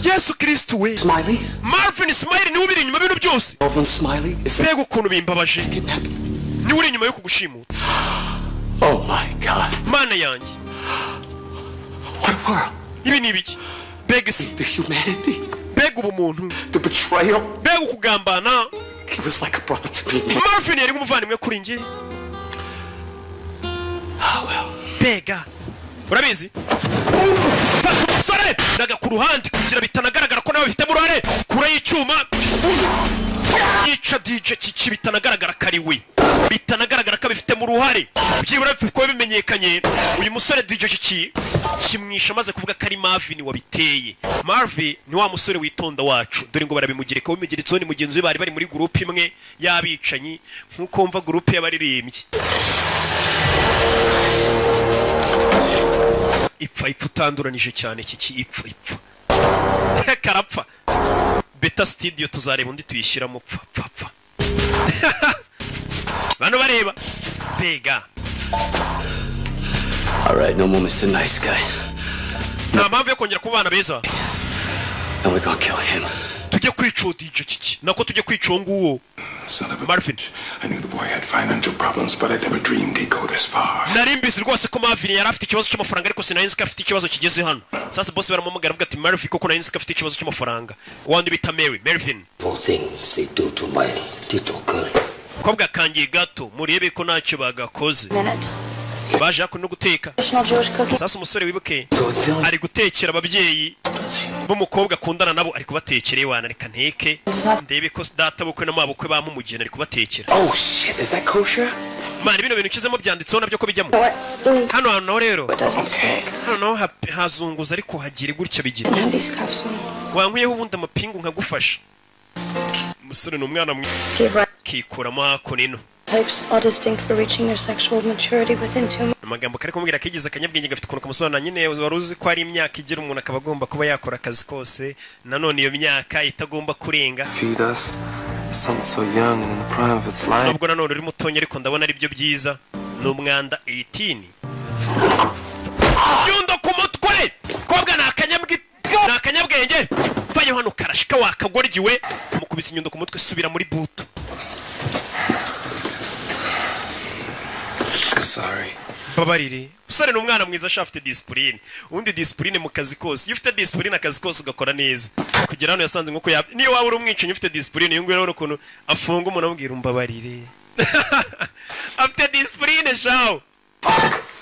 Yesu Kristo we. Smiley? Marvin Smiley ni ubiri inyuma bino byose. Marvin Smiley is Bego ukuntu bimbabaje. Ni uri inyuma yo kugushimuta. Oh my God. Mana yanjye. What world? Ibi ni ibiki? Bega si. The humanity. Bega ubumuntu. The betrayal. Bega ukugambana. He was like a brother to me. Marvin yari umuvandimwe kuri njye. Oh well. Bega. Urabizi? Fata umusore ndaga ku ruhande kugira bitanagaragara ko nawe bifite murare kura y'icyuma yica DJ kiki bitanagaragara kari we bitanagaragara ko bifite mu ruhare byibura ko bimenyekanye uyu musore DJ kiki kimwisha maze kuvuga kari Marvin wabiteye. Marvin ni wa musore witonda wacu dore ngo barabimugereka bimugeretseho ni mugenzi we bari muri group imwe yabicanyi nkuko mva group y'abaririmbyi ipfa utanduranije cyane kiki ipfa karapfa beta studio tuzareba undi tuyishyiramo pfa bano bareba bega All right, no more Mr. Nice Guy. nta mpamvu yo kongera kubana beza. And we're gonna kill him. Tujye kwica DJ kiki nako tujye kwica uwo nguwo Marvin. I knew the boy had financial problems, but I never dreamed he'd go this far. Nari mbizi rwose ko Marvin yari afite ikibazo cy'amafaranga ariko sinari ko afite ikibazo kigeze hano. Sasa boss baramumugara avuga ati Marvin koko nari ko afite ikibazo cy'amafaranga. Wandi bita Marvin. Poor things they do to my little girl. Kobwa kangiye gato murebe ko ntacyo bagakoze. Baje no guteka. Sasa umusore wibuke ari gutekera ababyeyi b'umukobwa akundana nabo ari kubatekera iwana reka nteke ndebe ko data bukwe no mabukwe bamumugena ari kubatekera. Oh shit, is that kosher? Mani bino bintu kizemo byanditseho nabyo ko bijyamo. Hano rero. Hano hazunguza ariko hagire gutya bigira. Wankwiyeho ubundi amapingu nkagufasha. Umusore n'umwana mwiza. Kikuramo hakunino. Types are distinct for reaching their sexual maturity within 2 months. Amagambo kare kumubwira kigize akanyabwenge gafite ukuntu kamusobanura nyine wari uzi ko ari imyaka igira umuntu akaba agomba kuba yakora akazi kose nanone iyo myaka itagomba kurenga. Feed us. Something so young and in the prime of its life. Nubwo nanone uri mutonya ariko ndabona ari byo byiza. N'umwanda 18. Yundo ku mutwe. Kobwa nakanyabwenge. Vayo hano karashika wakagorgiwe. Mukubise inyundo ku mutwe subira muri buto. Sorry. Babarire. Usare n'umwana mwiza shafite discipline. Undi discipline mu kazi kose. Iyo ufite discipline akazi kose ugakora neza. Kugira hano yasanze nko niyo waba uri umwicanyi ufite discipline yungu rero ukuntu afunga umuntu amubwira umbabarire. Afite discipline shawo.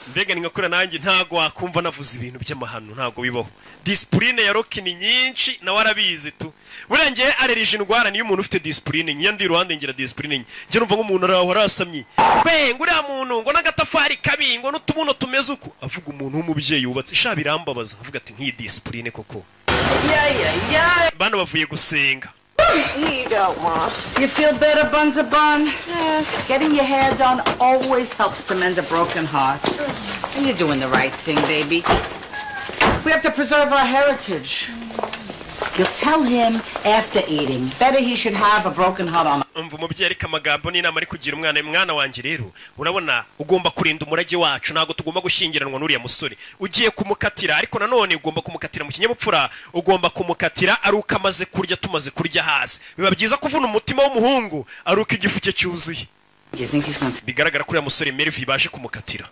Mbega ni ngakura nanjye ntago wakumva navuze ibintu by'amahano ntago bibaho. Discipline ya Rocky ni nyinshi na warabizi tu. Burengeye arerije indwara niyo umuntu ufite discipline nyandi ruhande ngira discipline nje numva nk'umuntu araho arasamye. Kwe nguriya muntu ngo nagatafari kabi ngo n'utubuno tumeze uko avuga umuntu w'umubyeyi yubatse sha birambabaza avuga ati nki discipline koko. Bano bavuye gusenga. Here you go, Mom. You feel better, Bunza Bun? Yeah. Getting your hair done always helps to mend a broken heart. And you're doing the right thing, baby. We have to preserve our heritage. You'll tell him after eating. Better he should have a broken heart on. Umva umubyeyi ariko amagambo ni nama ari kugira umwana wanje rero urabona ugomba kurinda umurage wacu ntago tugomba gushyingiranwa n'uriya musore ugiye kumukatira ariko nanone ugomba kumukatira mu kinyabupfura ugomba kumukatira aruka amaze kurya tumaze kurya hasi biba byiza kuvuna umutima w'umuhungu aruka igifu cye cyuzuye. Bigaragara kuri ya musore Mervi baje kumukatira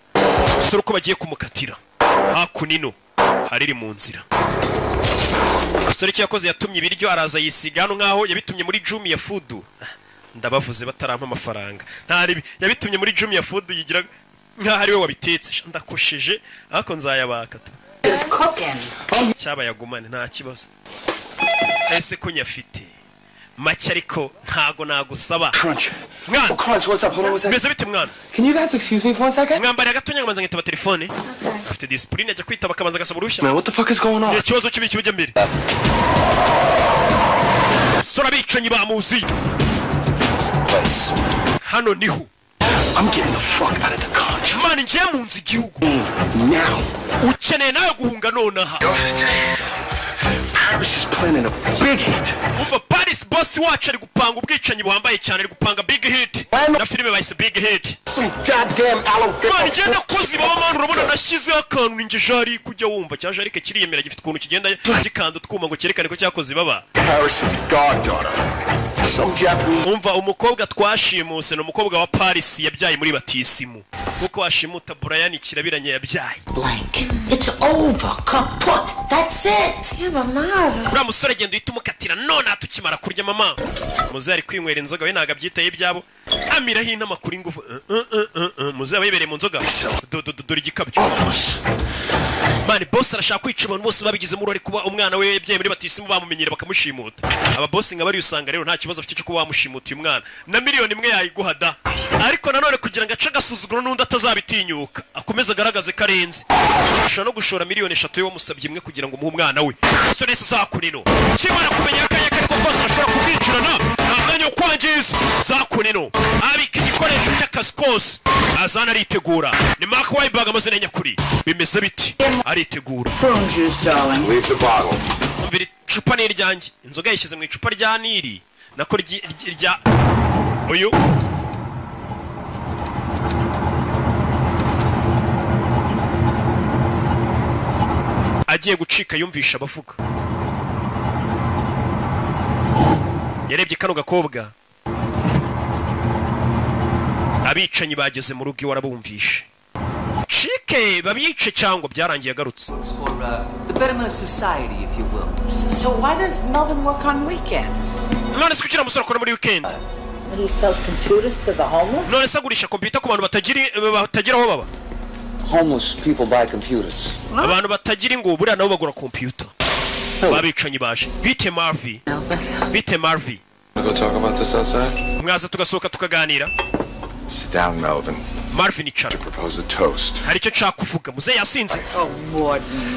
soro ko bagiye kumukatira hakunino hariri mu nzira. Musore cyo yakoze yatumye ibiryo araza yisiga hano nkaho yabitumye muri Jumia Food. Ndabavuze batarampa amafaranga. Ntari yabitumye muri Jumia Food yigira nkaho ari we wabitetse. Ndakosheje ariko nzayabaka tu. Cyaba yagumane nta kibazo. Ese ko nyafite. Make ariko ntago nagusaba. Mwana. Crunch, what's up? Hold on, what's up? Mbese bite mwana? Can you guys excuse me for a second? Mwambara gatonya ngamanza ngitaba telefone. Afite discipline ajya kwitaba kamanza gasaba urushya. Man, what the fuck is going on? Ikibazo kibi kibujya mbere. Sora bicanyi bamuzi. Hano niho. I'm getting the fuck out of the country. Man, nje munzi igihugu. Now. Ukeneye nawe guhunga nonaha. Paris is planning a big hit. Umva Paris boss wacu ari gupanga ubwicanyi buhambaye cyane ari gupanga big hit. Na filime bayise big hit. Some goddamn aloe. Man, nje nakozi baba man urabona nashyizeho akantu ninje jari kujya wumva cyaje ariko kiriyemera gifite ukuntu kigenda gikanda twuma ngo cyerekane ko cyakoze baba. Paris is goddaughter. Some Japanese. Umva umukobwa twashimuse no umukobwa wa Paris yabyaye muri batisimu. Kuko washimuta Brian kirabiranye yabyaye. Blank. It's over. Kaput. That's it. Yeah, mama. Ura musore gendo itumukatira none atukimara kurya mama. Muze ari kwinywera inzoga we naga byitaye byabo. Amira hino makuru ingufu. Muze abayibere mu nzoga. Dore igikabyo. Mani boss arashaka kwica abantu bose babigize muri ari kuba umwana we yabyaye muri batisimu bamumenyera bakamushimuta. Aba boss ngabari usanga rero nta kibazo afite cyo kuba bamushimuta uyu mwana. Na miliyoni imwe yayiguhada. Ariko nanone kugira ngo aca gasuzuguro n'undi atazabitinyuka. Akomeza agaragaze karenze. Ashaka no gushora miliyoni 3 yo musabye imwe kugira ngo muhe umwana we. So nese zakunino. Kimara kumenya akanya kariko kose ashobora kubwicirana. Namanye ukwangiza zakunino. Abika igikoresho cy'akazi kose. Azana aritegura. Ni Mark Wahlberg amazina nyakuri. Bimeze biti. Aritegura. Prune juice, darling. Leave the bottle. Umvira icupa ni iryanjye. Inzoga yishyize mu icupa rya Nili. Nako rya uyu agiye gucika yumvisha abavuga. Yarebye kano gakobwa. Abicanyi bageze mu rugo warabumvishe. Chike babice cyangwa byarangiye agarutse. The betterment of society, if you will. So why does Melvin work on weekends? None se kugira umusore akora muri weekend? He sells computers to the homeless? None se agurisha computer ku bantu batagira aho baba? Homeless people buy computers. Abantu batagira ngo buriya nabo bagura computer. Babicanyi baje. Bite Marvy. Bite Marvy. Go talk about this outside. Mwaza tugasohoka tukaganira. Sit down, Melvin. Marvin icara. Propose a toast. Hari icyo cyakuvuga muze yasinze.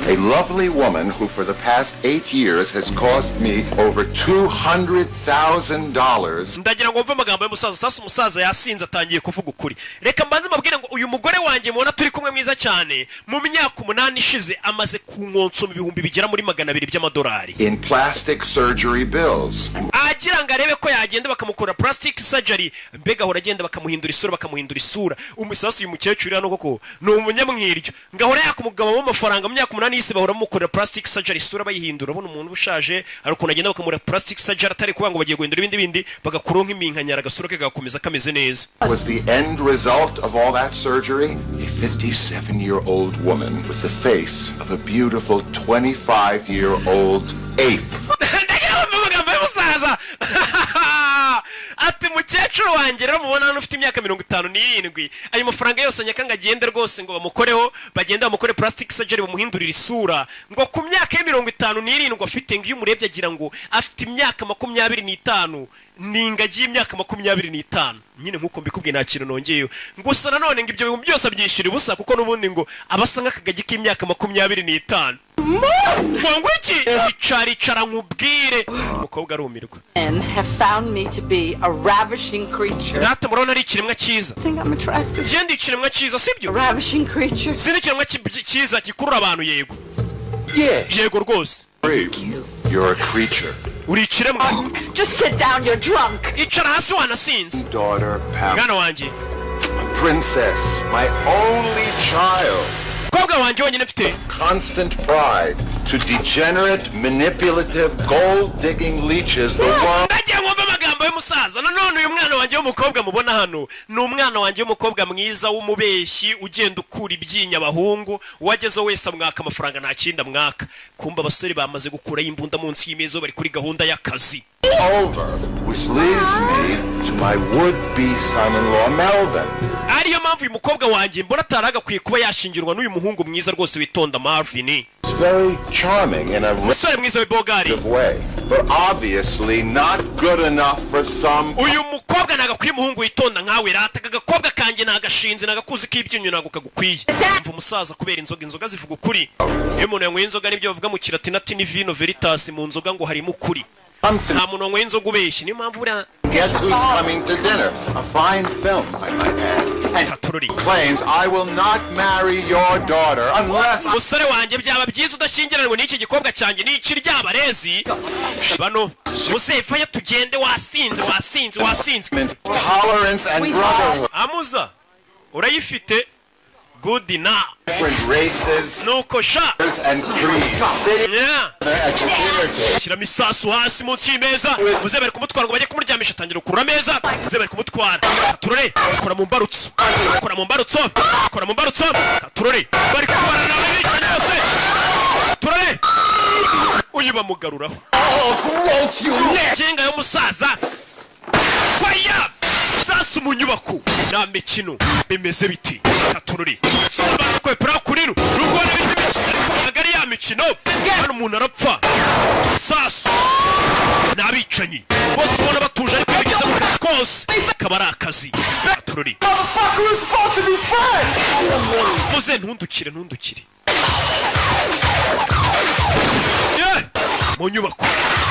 A lovely woman who for the past 8 years has cost me over $200,000. Ndagira ngo mve amagambo y'umusaza sasa umusaza yasinze atangiye kuvuga ukuri. Reka mbanze mabwire ngo uyu mugore wanjye mubona turi kumwe mwiza cyane mu myaka 8 ishize amaze kunkonso mu bihumbi bigera muri $200 by'amadolari. In plastic surgery bills. Agira ngo arebe ko yagenda bakamukora plastic surgery mbega hora agenda bakamuhindura isura bakamuhindura isura. Umusasu uyu mukecuru hano koko ni umunyamwiryo ngahora yakumugaba mu mafaranga mu myaka 8 yise bahora mukora plastic surgery isura bayihindura ubona umuntu bushaje ari ukuntu agenda bakamura plastic surgery atari kuba ngo bagiye guhindura ibindi bagakuronka iminkanyara agasura ke gakomeza kameze neza. Was the end result of all that surgery a 57-year-old woman with the face of a beautiful 25-year-old ape? Ati mukecuru wanjye rero mubona hano ufite imyaka 57 ayo mafaranga yose nyakanga agende rwose ngo bamukoreho bagenda bamukore plastic surgery bamuhindurira isura ngo ku myaka ya 57 afite ngo iyo umurebye agira ngo afite imyaka 25 ningagiye imyaka 25 nyine nkuko mbikubwiye nta kintu nongeyeyo gusa nanone ngo ibyo bintu byose abyishira ubusa kuko nubundi ngo abasanga akagagi k'imyaka 25 ngo iki icara nkubwire umukobwa arumirwa. And have found me to be a ravishing creature. Nata murona ari ikiremwa cyiza. I think I'm attractive. Jendi ikiremwa cyiza sibyo? A ravishing creature. Sini ikiremwa cyiza gikurura abantu yego. Yes. Yego rwose. You're a creature. Uri ikiremwa. Just sit down, you're drunk. Icara hasi wanasinze. Daughter Pam. Mwana wanjye. A princess, my only child. Kobwa wanjye wonyine mfite. Constant pride to degenerate, manipulative, gold-digging leeches the world. Ndagiye ngomba amagambo y'umusaza nanone uyu mwana wanjye w'umukobwa mubona hano ni umwana wanjye w'umukobwa mwiza w'umubeshyi ugenda ukura ibyinya abahungu wageze wese amwaka amafaranga nta kindi amwaka kumba abasore bamaze gukura imbunda munsi y'imezo bari kuri gahunda y'akazi. Over, which leads me to my would-be son-in-law Melvin. Ariyo mpamvu uyu mukobwa wanjye mbona ataragakwiye kuba yashingirwa n'uyu muhungu mwiza rwose witonda Marvin. It's very charming in a way, but obviously not good enough for some. Uyu mukobwa nagakwiye umuhungu witonda nkawe rata agakobwa kanjye nagashinze nagakuzi k'ibyinyo nago kagukwiye. Mva umusaza kubera inzoga zivuga ukuri. Iyo umuntu yanyweye inzoga nibyo bavuga mu kilatini ni vino veritas mu nzoga ngo harimo ukuri. Nta muntu wanyweye inzoga ubeshye niyo mpamvu buriya. Guess who's coming to dinner? A fine film, I might add. And claims I will not marry your daughter unless. Musore wanjye byaba byiza udashyingiranwa n'iki gikobwa cyanjye ni ikiryaba rezi. Bano musefa ya tugende wasinze. Tolerance and brotherhood. Amuza urayifite. Good enough. Different races, nuko sha and creeds. Shira misasu hasi munsi y'imeza muzebere kumutwara ngo bajye kumuryamisha tangira kurura meza muzebere kumutwara turore kora mu mbarutso turore bari kubarana n'abicanye bose turore uyu bamugaruraho jenga yo musaza fire sasu mu nyubako na mikino bimeze biti turore bakwe pra kuriru rugora biti agari ya mikino hano umuntu arapfa sasu n'abicanyi bose ubona batuje ariko bigeze mu kazi kose kaba ari akazi turore muze ntundukire mu nyubako.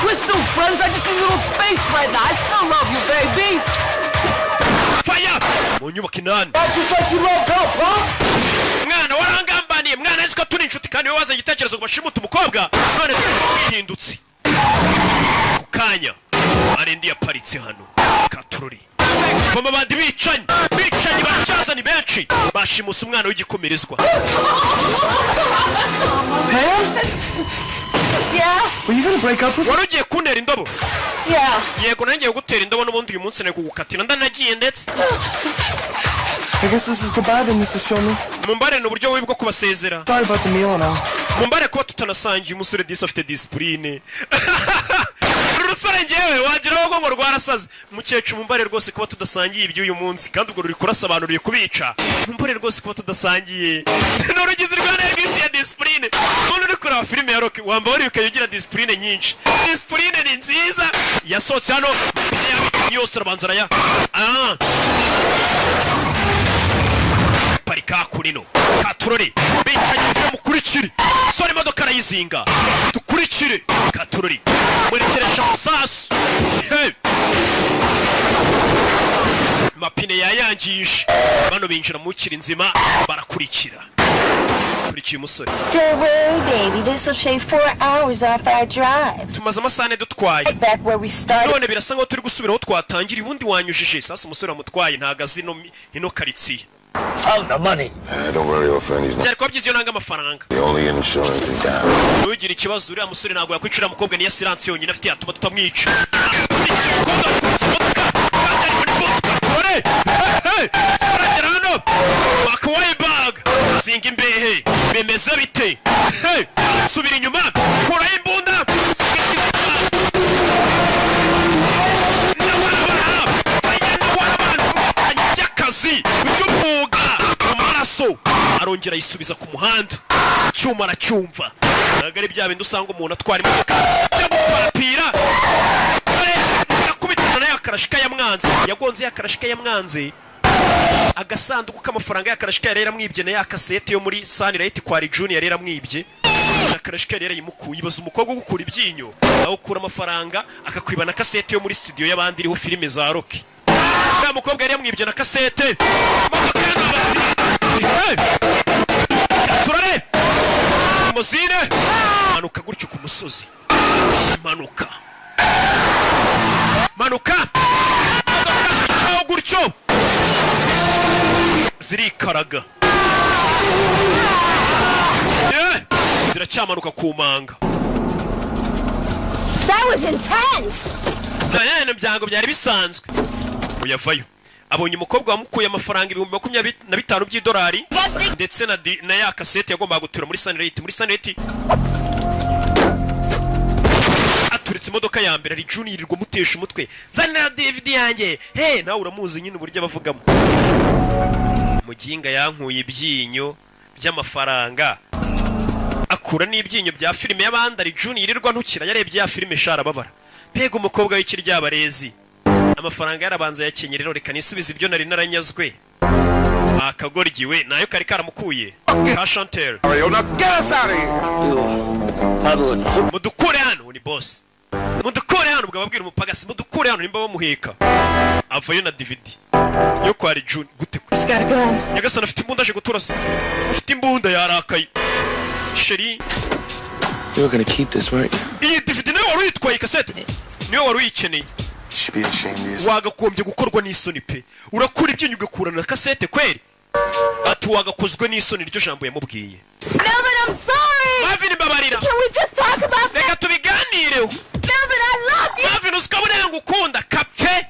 We're still friends. I just need a little space right now. I still love you, baby. Fire! Mu nyubako inani. Mwana warangambaniye mwana aziko turi inshuti kandi we waza igitekerezo ngo bashimuta umukobwa none twihindutse. Kukanya arendi yaparitse hano. Katururi. Mama bandi bicanye baracaza ni benshi iki bashimusa umwana w'igikomerezwa wari ugiye kuntera indobo yego nanjye ngiye gutera indobo n'ubundi uyu munsi nari kugukatira ndanagiye ndetse I guess this is goodbye then, Mr. Shomi. Mumbare ni uburyo bubi bwo kubasezera. Sorry about the meal now. Mumbare kuba tutanasangiye umusore disi afite discipline. Urusore ngewe wagiraho ngo rwarasaze. Mukecuru Mumbare rwose kuba tudasangiye iby'uyu munsi kandi ubwo ruri kurasobanuriye kubica. Mumbare rwose kuba tudasangiye. N'urugize rwana ya discipline. Umuntu uri kureba filime ya Rock wamba wari ukayigira discipline nyinshi. Discipline ni nziza. Yasohotse hano yose arabanza ya. Parika kunino Katurori bicaye mukurikire sore imodoka arayizinga tukurikire Katurori mwerekeresha amasasu mapine yayangije bano binjira mu kiri nzima barakurikira kurikiye umusore Don't worry, baby. This will shave 4 hours off our drive. tumaze amasane dutwaye Back where we started. none birasa ngo turi gusubiraho twatangira ubundi wanyujije sasa umusore amutwaye ntagazi ino karitsiye Found the money. Don't worry, old friend. He's Cyari kwabyize yo nanga amafaranga. the only insurance in town. Ugira ikibazo uriya musore ntabwo yakwicira mukobwa ni silence yonyine afite yatuma tutamwica. Bakwaye bag. Zinga imbehe. Bemeze bite. Subira inyuma. Kora imbunda. Arongera yisubiza ku muhanda cyuma aracyumva ntabwo ari bya bindi usanga umuntu atwara imodoka cyo gupapira akubitana nayo akarashika yamwanze yagonze yakarashika yamwanze agasanduku k'amafaranga yakarashika yari yaramwibye na yakasete yo muri Sunlight kwa Junior yari yaramwibye yakarashika yari yimukuye ibaza umukobwa gukura ibyinyo aho ukura amafaranga akakwiba na kasete yo muri studio y'abandi iriho filime za Rock ya mukobwa yari yamwibye na kasete turare muzine manuka gutyo ku musozi manuka aho gutyo zirikaraga ziracyamanuka ku manga That was intense. Byango byari bisanzwe uyavayo abonye umukobwa wamukuye amafaranga 25,000 by'idolari ndetse na ya kasete yagomba gutura muri Sunlight aturitse imodoka ya mbere ari Junior yirirwa mutesha umutwe nzanira DVD yanjye nawe uramuzi nyine uburyo abavugamo muginga yankuye ibyinyo by'amafaranga akura n'ibyinyo bya filime y'abandi ari Junior yirirwa ntukira yarebye ya filime shara babara pega umukobwa w'ikiryabarezi amafaranga yarabanza yakenye rero reka nisubiza ibyo nari naranyazwe akagorgiwe nayo kari karamukuye ka Chantel mudukure hano ni boss mudukure hano bwababwira umupagasi mudukure hano nimba bamuheka avayo na DVD yo kwa June gute nyagasana afite imbunda aje guturasa afite imbunda yarakaye sheri You were gonna keep this, weren't you? iyi DVD nayo wari uyitwaye kasete niyo wari uyikeneye Should be ashamed of yourself. wagakombye gukorwa n'isoni pe urakura ibyinyo ugakura na kasete kweri ati wagakozwe n'isoni ryo jambo yamubwiye Melvin, I'm sorry. Marvin babarira Can we just talk about reka tubiganireho Melvin, I love you. Marvin usikabone ngukunda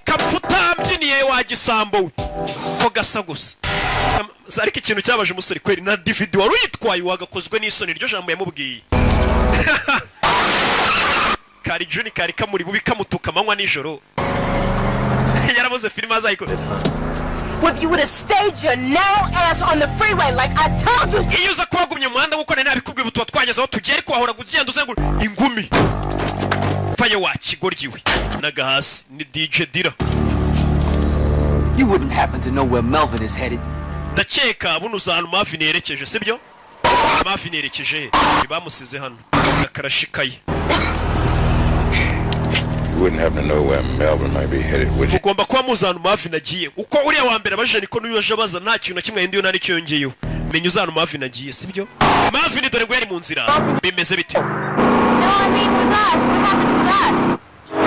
kapfuta mbyiniye wagisambo ko gasa gusa ariko ikintu cyabaje umusore kweri na DVD wari uyitwaye wagakozwe n'isoni ryo jambo yamubwiye Kari Juni kari kamuri bubi kamutuka amanywa nijoro yarabuze filime azayikora If you would have stayed your narrow ass on the freeway like I told you. iyo uza kubagumye umuhanda nguko nari nabikubwiye ubu twagezeho tugiye ariko wahora kugenda uzengura ingumi paye wakigoryiwe nagahasi ni DJ Dira You wouldn't happen to know where Melvin is headed. ndakeka buno uzana Marvin yerekeje sibyo Marvin yerekeje bamusize hano nakarashikaye You wouldn't happen to know where Melvin might be headed, would you? ugomba kuba muzana Marvin agiye uko uriya wa mbere abaje niko n'uyo aje abaza nta kintu na kimwe ndiyo nari cyongeyeho menya uzana Marvin agiye sibyo Marvin dore ngo yari mu nzira bimeze bite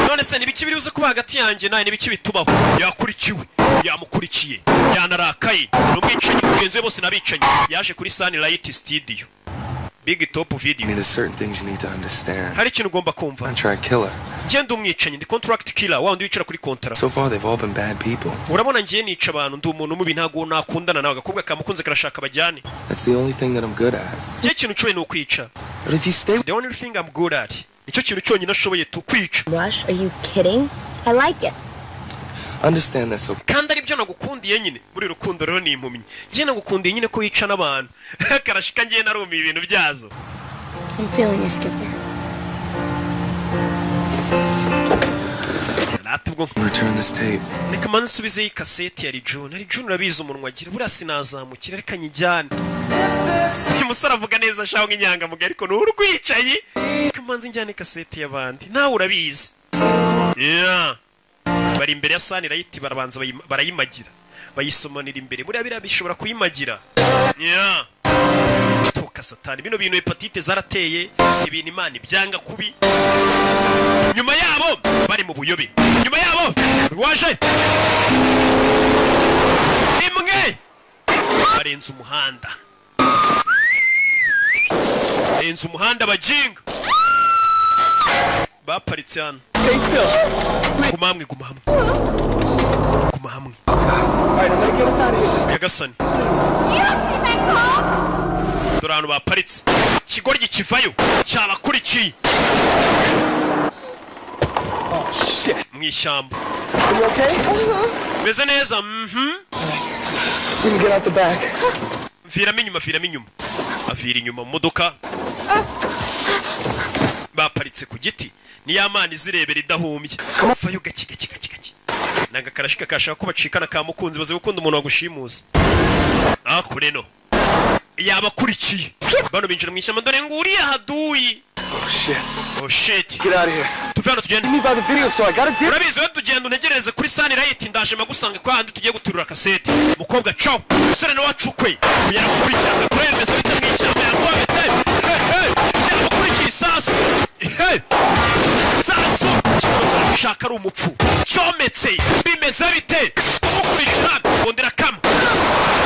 none se nibiki biri uze kuba hagati yanjye nawe nibiki bitubaho yakurikiwe yamukurikiye yanarakaye n'umwicanyi bagenzi be bose n'abicanyi yaje kuri Sunlight Studio Big Top Video. I mean, there's certain things you need to understand. Hari ikintu ugomba kumva. Contract killer. Genda umwicanyi ndi contract killer wa undi wicara kuri contract. So far they've all been bad people. Urabona ngiye nica abantu ndi umuntu mubi ntago nakundana nawe agakobwa kamukunze karashaka bajyane. That's the only thing that I'm good at. Cye kintu cyo ni ukwica. But if you stay the only thing I'm good at. Nicyo kintu cyonyine ashoboye tukwica. Rush, are you kidding? I like it. Understand this, okay? Kandi ari byo nagukundiye nyine muri rukundo rero ni impumyi. Ngiye nagukundiye nyine ko wica n'abantu. Karashika ngiye narumi ibintu byazo. I'm feeling you, Skipper. Return this tape. Reka manze nsubize iyi kaseti ya June. Ari June urabizi umunwa agira buriya sinazamukira reka nyijyane. Uyu musore avuga neza shaho nk'inyanga mugari ariko n'urwicaye. Reka manze njyane kaseti y'abandi. Nawe urabizi. Yeah. Bari imbere ya Sunlight barabanza barayimagira. Bayisomanira imbere. Buriya bishobora kuyimagira. Yeah. Toka satani bino bintu hepatite zarateye ibintu Imana byanga kubi. Nyuma yabo bari mu buyobe. Nyuma yabo waje imwe barenze umuhanda. Barenze umuhanda bajinga. Baparitse hano. Stay still. Guma hamwe, guma hamwe. Guma hamwe. Alright, I'm gonna get us out of here. Just Yagasani. Dorano baparitse. Kigoryi kivayo. Cyabakurikiye. Oh shit. Mwishyamba. Are you okay? Meze neza. We can get out the back. Viramo inyuma. Avira inyuma mu modoka. Baparitse ku giti. Ni yamani zirebera idahumbye. Vayo gaki. Nanga karashika kashaka ko bacikana ka mukunzi baze gukunda umuntu wagushimuza. Akureno. Yabakurikiye. Bano binjira mu ishyamba dore nguriye haduyi. Oh shit. Get out of here. Tuvano tugenda. Me by the video store. I got a deal. Urabizi we tugenda unegereze kuri Sunlight ndaje magusanga kwa handi tugiye guturura kaseti. Mukobwa ciao. Sere no wacukwe. Kuyara gukurikirana kuri Elvis bita mu ishyamba yakwabetse. Yabakurikiye sasu. Sasu. Kibazo shaka ari umupfu. Cometse. Bimeze bite? Ukurikira bondera kam.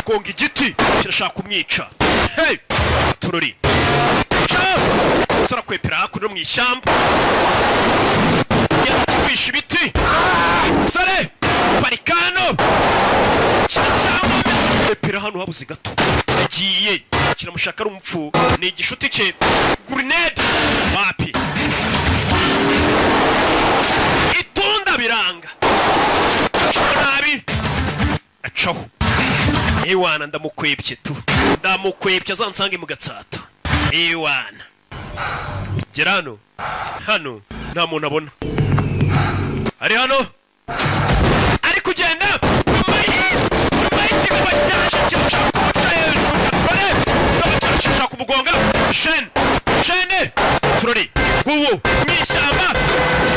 Gonga igiti kirashaka kumwica. Tururi. Sara kwepera hakuno mu ishyamba. Yakwisha ibiti. Sare parikano. Kwepera hano habuze gato. Yagiye kiramushaka ari umupfu. Ni igishuti cye. Grenade. Wapi. Itunda biranga. Nabi. Acaho. Ewana ndamukwebye tu. Ndamukwebye azansange mu gatsata. Ewana. Gerano. Hano nta muntu abona. Ari hano. Ari kugenda. Kigaba cyaje cyashaka kumuca hejuru. Kigaba cyashaka kumugonga. Shene. Turori. Guwo. Mwishyamba.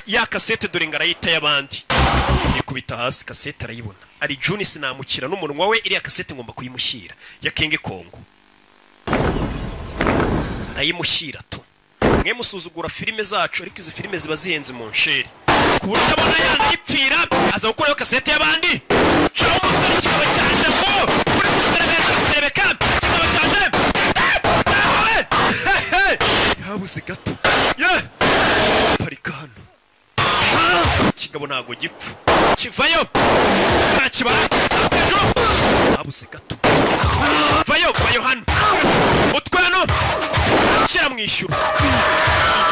Ya kasete dore ngarayita y'abandi. Nikubita hasi kasete arayibona. Ari June sinamukira n'umunwa we iriya kasete ngomba kuyimushyira ya King Kongo. Ndayimushyira tu. Mwe musuzugura filime zacu ariko izi filime ziba zihenze mu nsheri. Kubura abona yandipfira aza gukora kasete y'abandi. Cyo umusore kigaba cyanje ngo kuri kuserebeka kigaba cyanje. Habuze gato. Parikano. Kigabo ntago gipfu. Kivayo. Nakibara. Habuze gato. Vayo hano. Utwano. Kira mwishyura.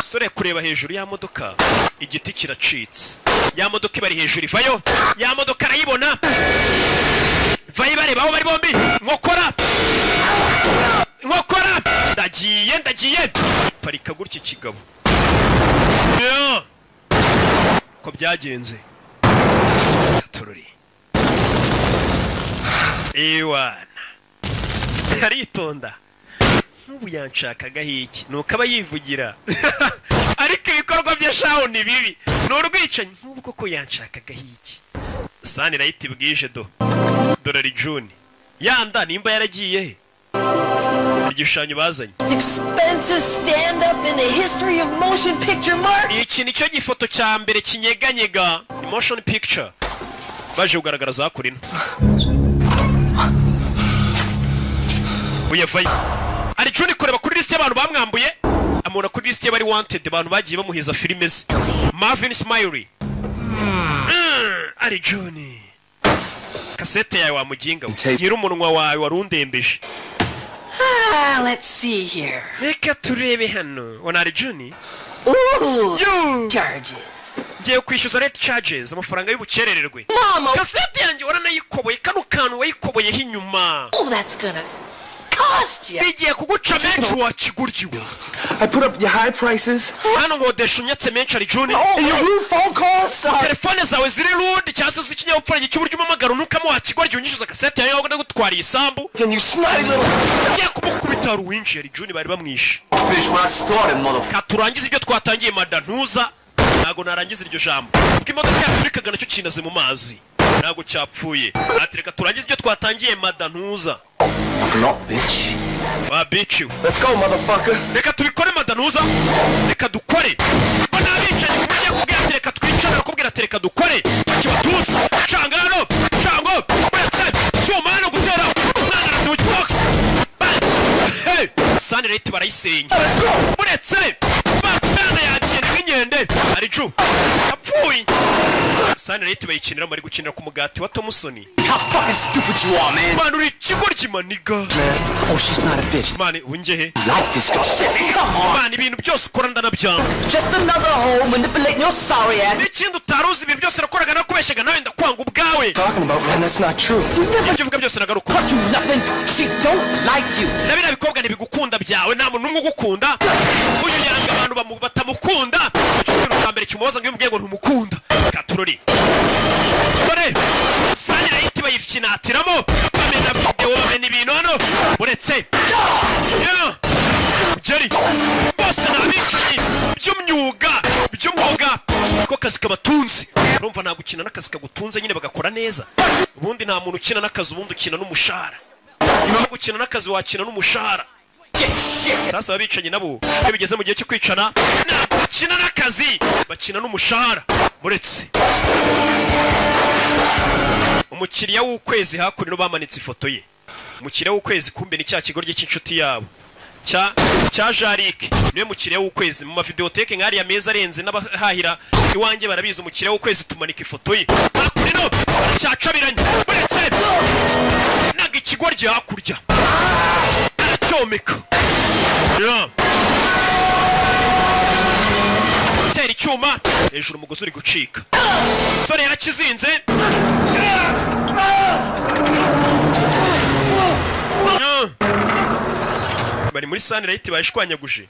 Sore kureba hejuru ya modoka. Igiti kiracitse. Ya modoka ibari hejuru ivayo. Ya modoka arayibona. Vayo bareba aho bari bombi. Nkokora. Ndagiye. Parika gutya kigabo. Ko byagenze. Tururi. Ewana. Aritonda. Nubu yanshakaga hiki. Nuko aba yivugira. Ariko ibikorwa bya shaho ni bibi. N'urwicanyi nkubu koko yanshakaga hiki. Sunlight bwije do. Dorari June. Yanda nimba yaragiye he? Igishushanyo bazanye. Expensive stand up in the history of motion picture, Mark. Iki nicyo gifoto cya mbere kinyeganyega. Motion picture. Baje kugaragara za kurino. uyavayo ari John kureba kuri list y'abantu bamwambuye amubona kuri list y'abari wanted abantu bagiye bamuheza filime ze Marvin Smiley ari John kasete yawe wamuginga gira umunwa wawe warundembeje Let's see here. Reka turebe hano ona ari John Charges. Ngiye kwishyuza rate charges amafaranga y'ubukerererwe Mama kasete yanjye waranayikoboye kano kantu wayikoboye hinyuma Oh that's gonna cost you. Bigiye kuguca menshi wakiguryiwe I put up your high prices. Hano ngodesha unyatse menshi ari John And your rude phone calls. telefone zawe ziri rude cyangwa se ikinyabupfura cy'uburyo umamagara nukamo wakigoryi unyishyuza kasete yawe ngo gutwara isambu Can you snotty little Ngiye kumukubita ruwinshi ari John bari bamwishe Finish what I started, motherfucker. Katurangiza ibyo twatangiye madantuza ntago narangiza iryo jambo ubwo imodoka yaturikaga nacyo kinaze mu mazi ntago cyapfuye atereka turangiza ibyo twatangiye madantuza Not bitch. wa bitch Let's go, motherfucker. reka tubikore madantuza reka dukore mbona abicaye kumujya kubwira ati reka twicare bakubwira ati reka dukore kibatunze cangano cango uretse cyuma no gutera umwana na switch box hey sanirate barayisenya uretse bana yakene nk'inyende ari Ju apfuye sanirate bayikinira bari gukinira ku mugati wa Thompson How fucking stupid you are, man. man uri kigoryi maniga Oh, she's not a bitch. man unjehe Like this girl. Shit, come on. man ibintu byose ukora ndanabyanga Just another hoe manipulating your sorry ass. n'ikindi utaruzi ibi byose nakoraga nakubeshyaga nawe ndakwanga ubwawe Talking about, man, that's not true. ibyo uvuga byose nagaruka Taught you nothing. She don't like you. nabira bikobwa ntibigukunda byawe nta muntu n'umwe ugukunda uyu yanga abantu batamukunda ikintu cya mbere kimubaza ngo iyo umubwiye ngo ntumukunda katurori dore sani rayiti bayifinatiramo bamena video bamena ibintu hano uretse ugeri bose ni abicanyi by'umwuga ko kazi kabatunze urumva nta gukina n'akazi kagutunze nyine bagakora neza ubundi nta muntu ukina n'akazi ubundi ukina n'umushahara niba gukina n'akazi wakina n'umushahara sasa abicanyi nabo iyo bigeze mu gihe cyo kwicana ntabwo bakina n'akazi bakina n'umushahara muretse umukiriya w'ukwezi hakurino bamanitse ifoto ye umukiriya w'ukwezi kumbe ni cya kigoryi cy'inshuti yabo cya Jarike niwe mukiriya w'ukwezi mu mavideoteke nk'ariya meza arenze n'abahahira iwanjye barabizi umukiriya w'ukwezi tumanika ifoto ye hakurino cyacabiranye muretse naga ikigoryi hakurya aracyomeka tera icyuma hejuru umugozi uri gucika sore yarakizinze bari muri sanirayiti bayishwanyaguje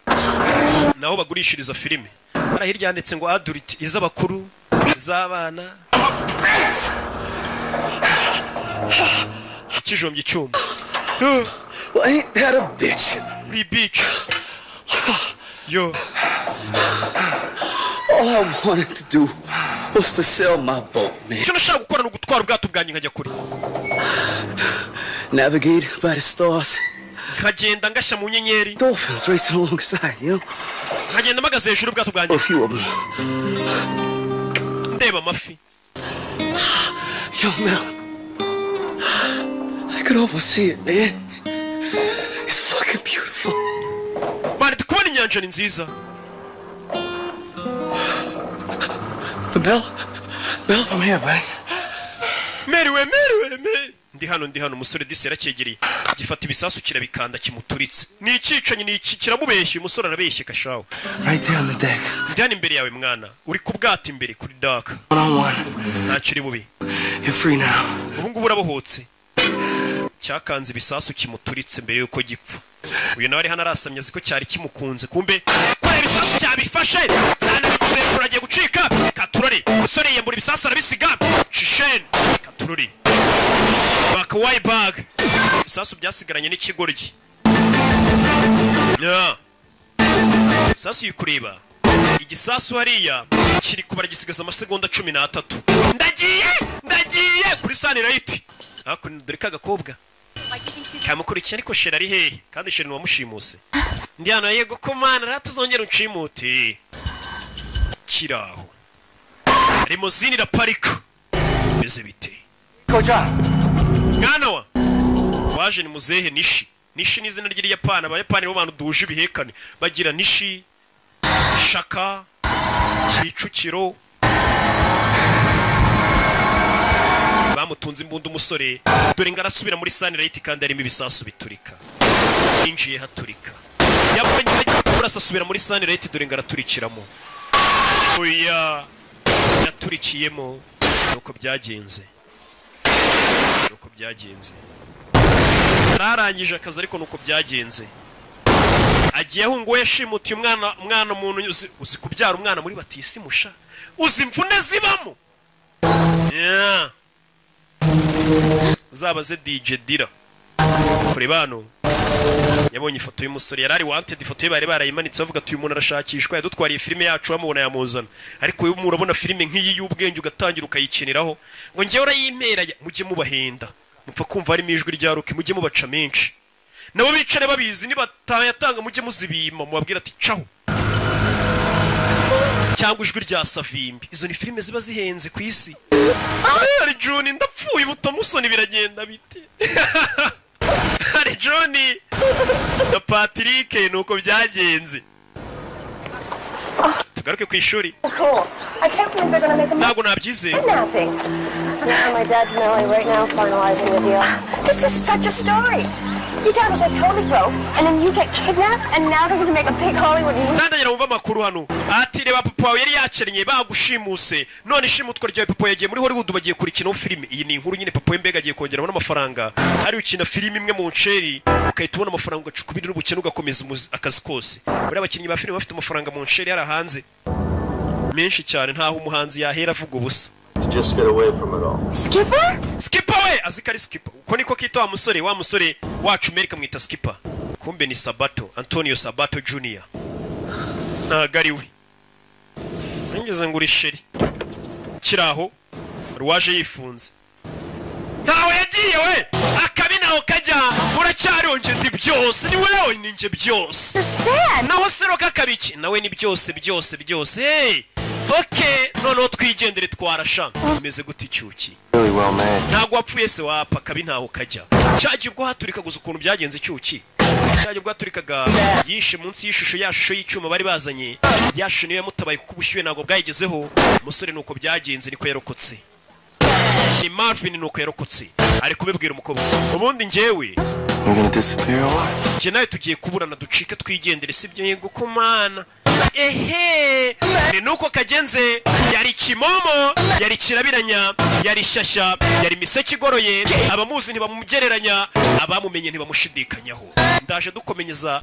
naho bagurishiriza filime hari hirya handitse ngo adulti iz'abakuru iz'abana ikijombye icyuma Well, ain't that a bitch? We bitch. Yo. All I wanted to do was to sell my boat, man. Icyo nashaka gukora ni ugutwara ubwato bwanjye nkajya kure. Navigate by the stars. Nkagenda ngashya mu nyenyeri. Dolphins racing alongside, you know? Nkagenda mpagaze hejuru ubwato bwanjye. A few of them. Ndeba amafi. Yo, Mel. I could almost see it, man. It's fucking beautiful. Man, tukubona inyanja ni nziza. Mel, I'm here, man. Mary. Ndi hano umusore disi yarakegeriye. Gifata ibisasu kirabikanda kimuturitse. Ni icicanye ni iki kiramubeshye umusore arabeshye kashaho. Right there on the deck. Ndi hano imbere yawe mwana. Uri ku bwato imbere kuri dock. One-on-one. Ntacyo uri bubi. You're free now. Ubu ngubu urabohotse. Cyakanze ibisasu kimuturitse mbere yuko gipfa. Uyu nawe ari hano arasamye ziko cyari kimukunze kumbe ko ibisasu cyabifashe cyane bikuze kuragiye gucika katurori umusore yembura ibisasu arabisiga shishen katurori back way bag ibisasu byasigaranye n'ikigoryi ibisasu yikureba igisasu hariya kiri kubara gisigaza amasegonda 13 ndagiye kuri sanirayiti hakuno dore kagakobwa kamukurikiye ariko shera ari hehe kandi shera wamushimuse ndi hano yego ko mana ratuzongera uncimute kiraho limousine ira parika beze bite Koja mwana wa waje ni muzehe nishi Nishi ni izina ry'Iyapani. Abayapani bo bantu duje ibihekane bagira Nishi, Shaka, Kicukiro. Bamutunze imbunda umusore, dore ngo arasubira muri Sunlight kandi arimo ibisasu biturika. Injiye haturika. Yabonye kurasa asubira muri Sunlight, dore ngo araturikiramo. Oya, yaturikiyemo. Nuko byagenze. Ararangije akazi ariko nuko byagenze. Agiye ahungu yashimutiye umwana umuntu uzi kubyara umwana muri batisi musha. Uzi imvune zibamo. Yeah. Zabaze DJ Dira. Kuri bano. Yabonye ifoto y'umusore yarari wanted, ifoto ye bari barayimanitse bavuga ati uyu muntu arashakishwa, yadutwariye filime yacu bamubona yamuzana. Ariko uyu murabona filime nk'iyi y'ubwenge ugatangira ukayikiniraho ngo ngewe urayimera mujye mubahenda. Mupfa kumva harimo ijwi rya Roki mujye mubaca menshi. Nabo bicare babizi nibatayatanga mujye muzibima mubabwira ati caho. Cyangwa ijwi rya Savimbi. Izo ni filime ziba zihenze ku isi. Ari Juni ndapfuye butamusoni biragenda bite. Ari Juni na Patrick nuko byagenze. Tugaruke ku ishuri. Cool. I can't believe they're gonna make a Ntago nabyize. Kidnapping. My dad's in LA right now finalizing the deal. This is such a story. Your dad was like totally broke, and then you get kidnapped, and now they're gonna make a big Hollywood movie. Sanda nyira makuru hano. Ati reba papa wawe yari yaceranye bagushimuse. None ishimutwa rya papa yagiye muri Hollywood bagiye kurikina filime. Iyi ni inkuru nyine papa wembega agiye kongera amafaranga. Hari ukina filime imwe mu nsheri, ukahita ubona amafaranga ugacukubira n'ubukene ugakomeza akazi kose. Buri abakinnyi ba filime bafite amafaranga mu nsheri yara hanze. Menshi cyane ntaho umuhanzi yahera avuga ubusa. To just get away from it all. Skipper? Skipper we azikari Skipper. Uko niko kita wa musore wacu America mwita Skipper. Kumbe ni Sabato, Antonio Sabato Jr. Nagari we. Ngeze nguri sheri. Kiraho ruwaje yifunze. Ntawe yagiye we. Akabinaho kajya uracyaronje ndi byose ni wewe ninje byose. Naho seroka kabiki nawe ni byose. Hey. Okay, none twigendere twarasha. Imeze guti cyuki. Really well made. Ntago wapfuye se wapa kabinaho kajya. Cyaje ubwo haturika guza ukuntu byagenze cyuki. Cyaje ubwo haturikaga yishe munsi y'ishusho yashusho y'icyuma bari bazanye. Yashusho niyo yamutabaye kuko ubushyuhe ntago bwayigezeho. Umusore nuko byagenze niko yarokotse. Ni Marvin nuko yarokotse. Ari kubibwira umukobwa. Ubundi njyewe We're gonna disappear or what? Je nawe tugiye kuburana ducike twigendere sibyo yego kumana. Ehe, ni nuko kagenze yari kimomo, yari kirabiranya, yari shasha, yari miseke igoroye, abamuzi ntibamumugereranya, abamumenye ntibamushidikanyaho. Ndaje dukomenyeza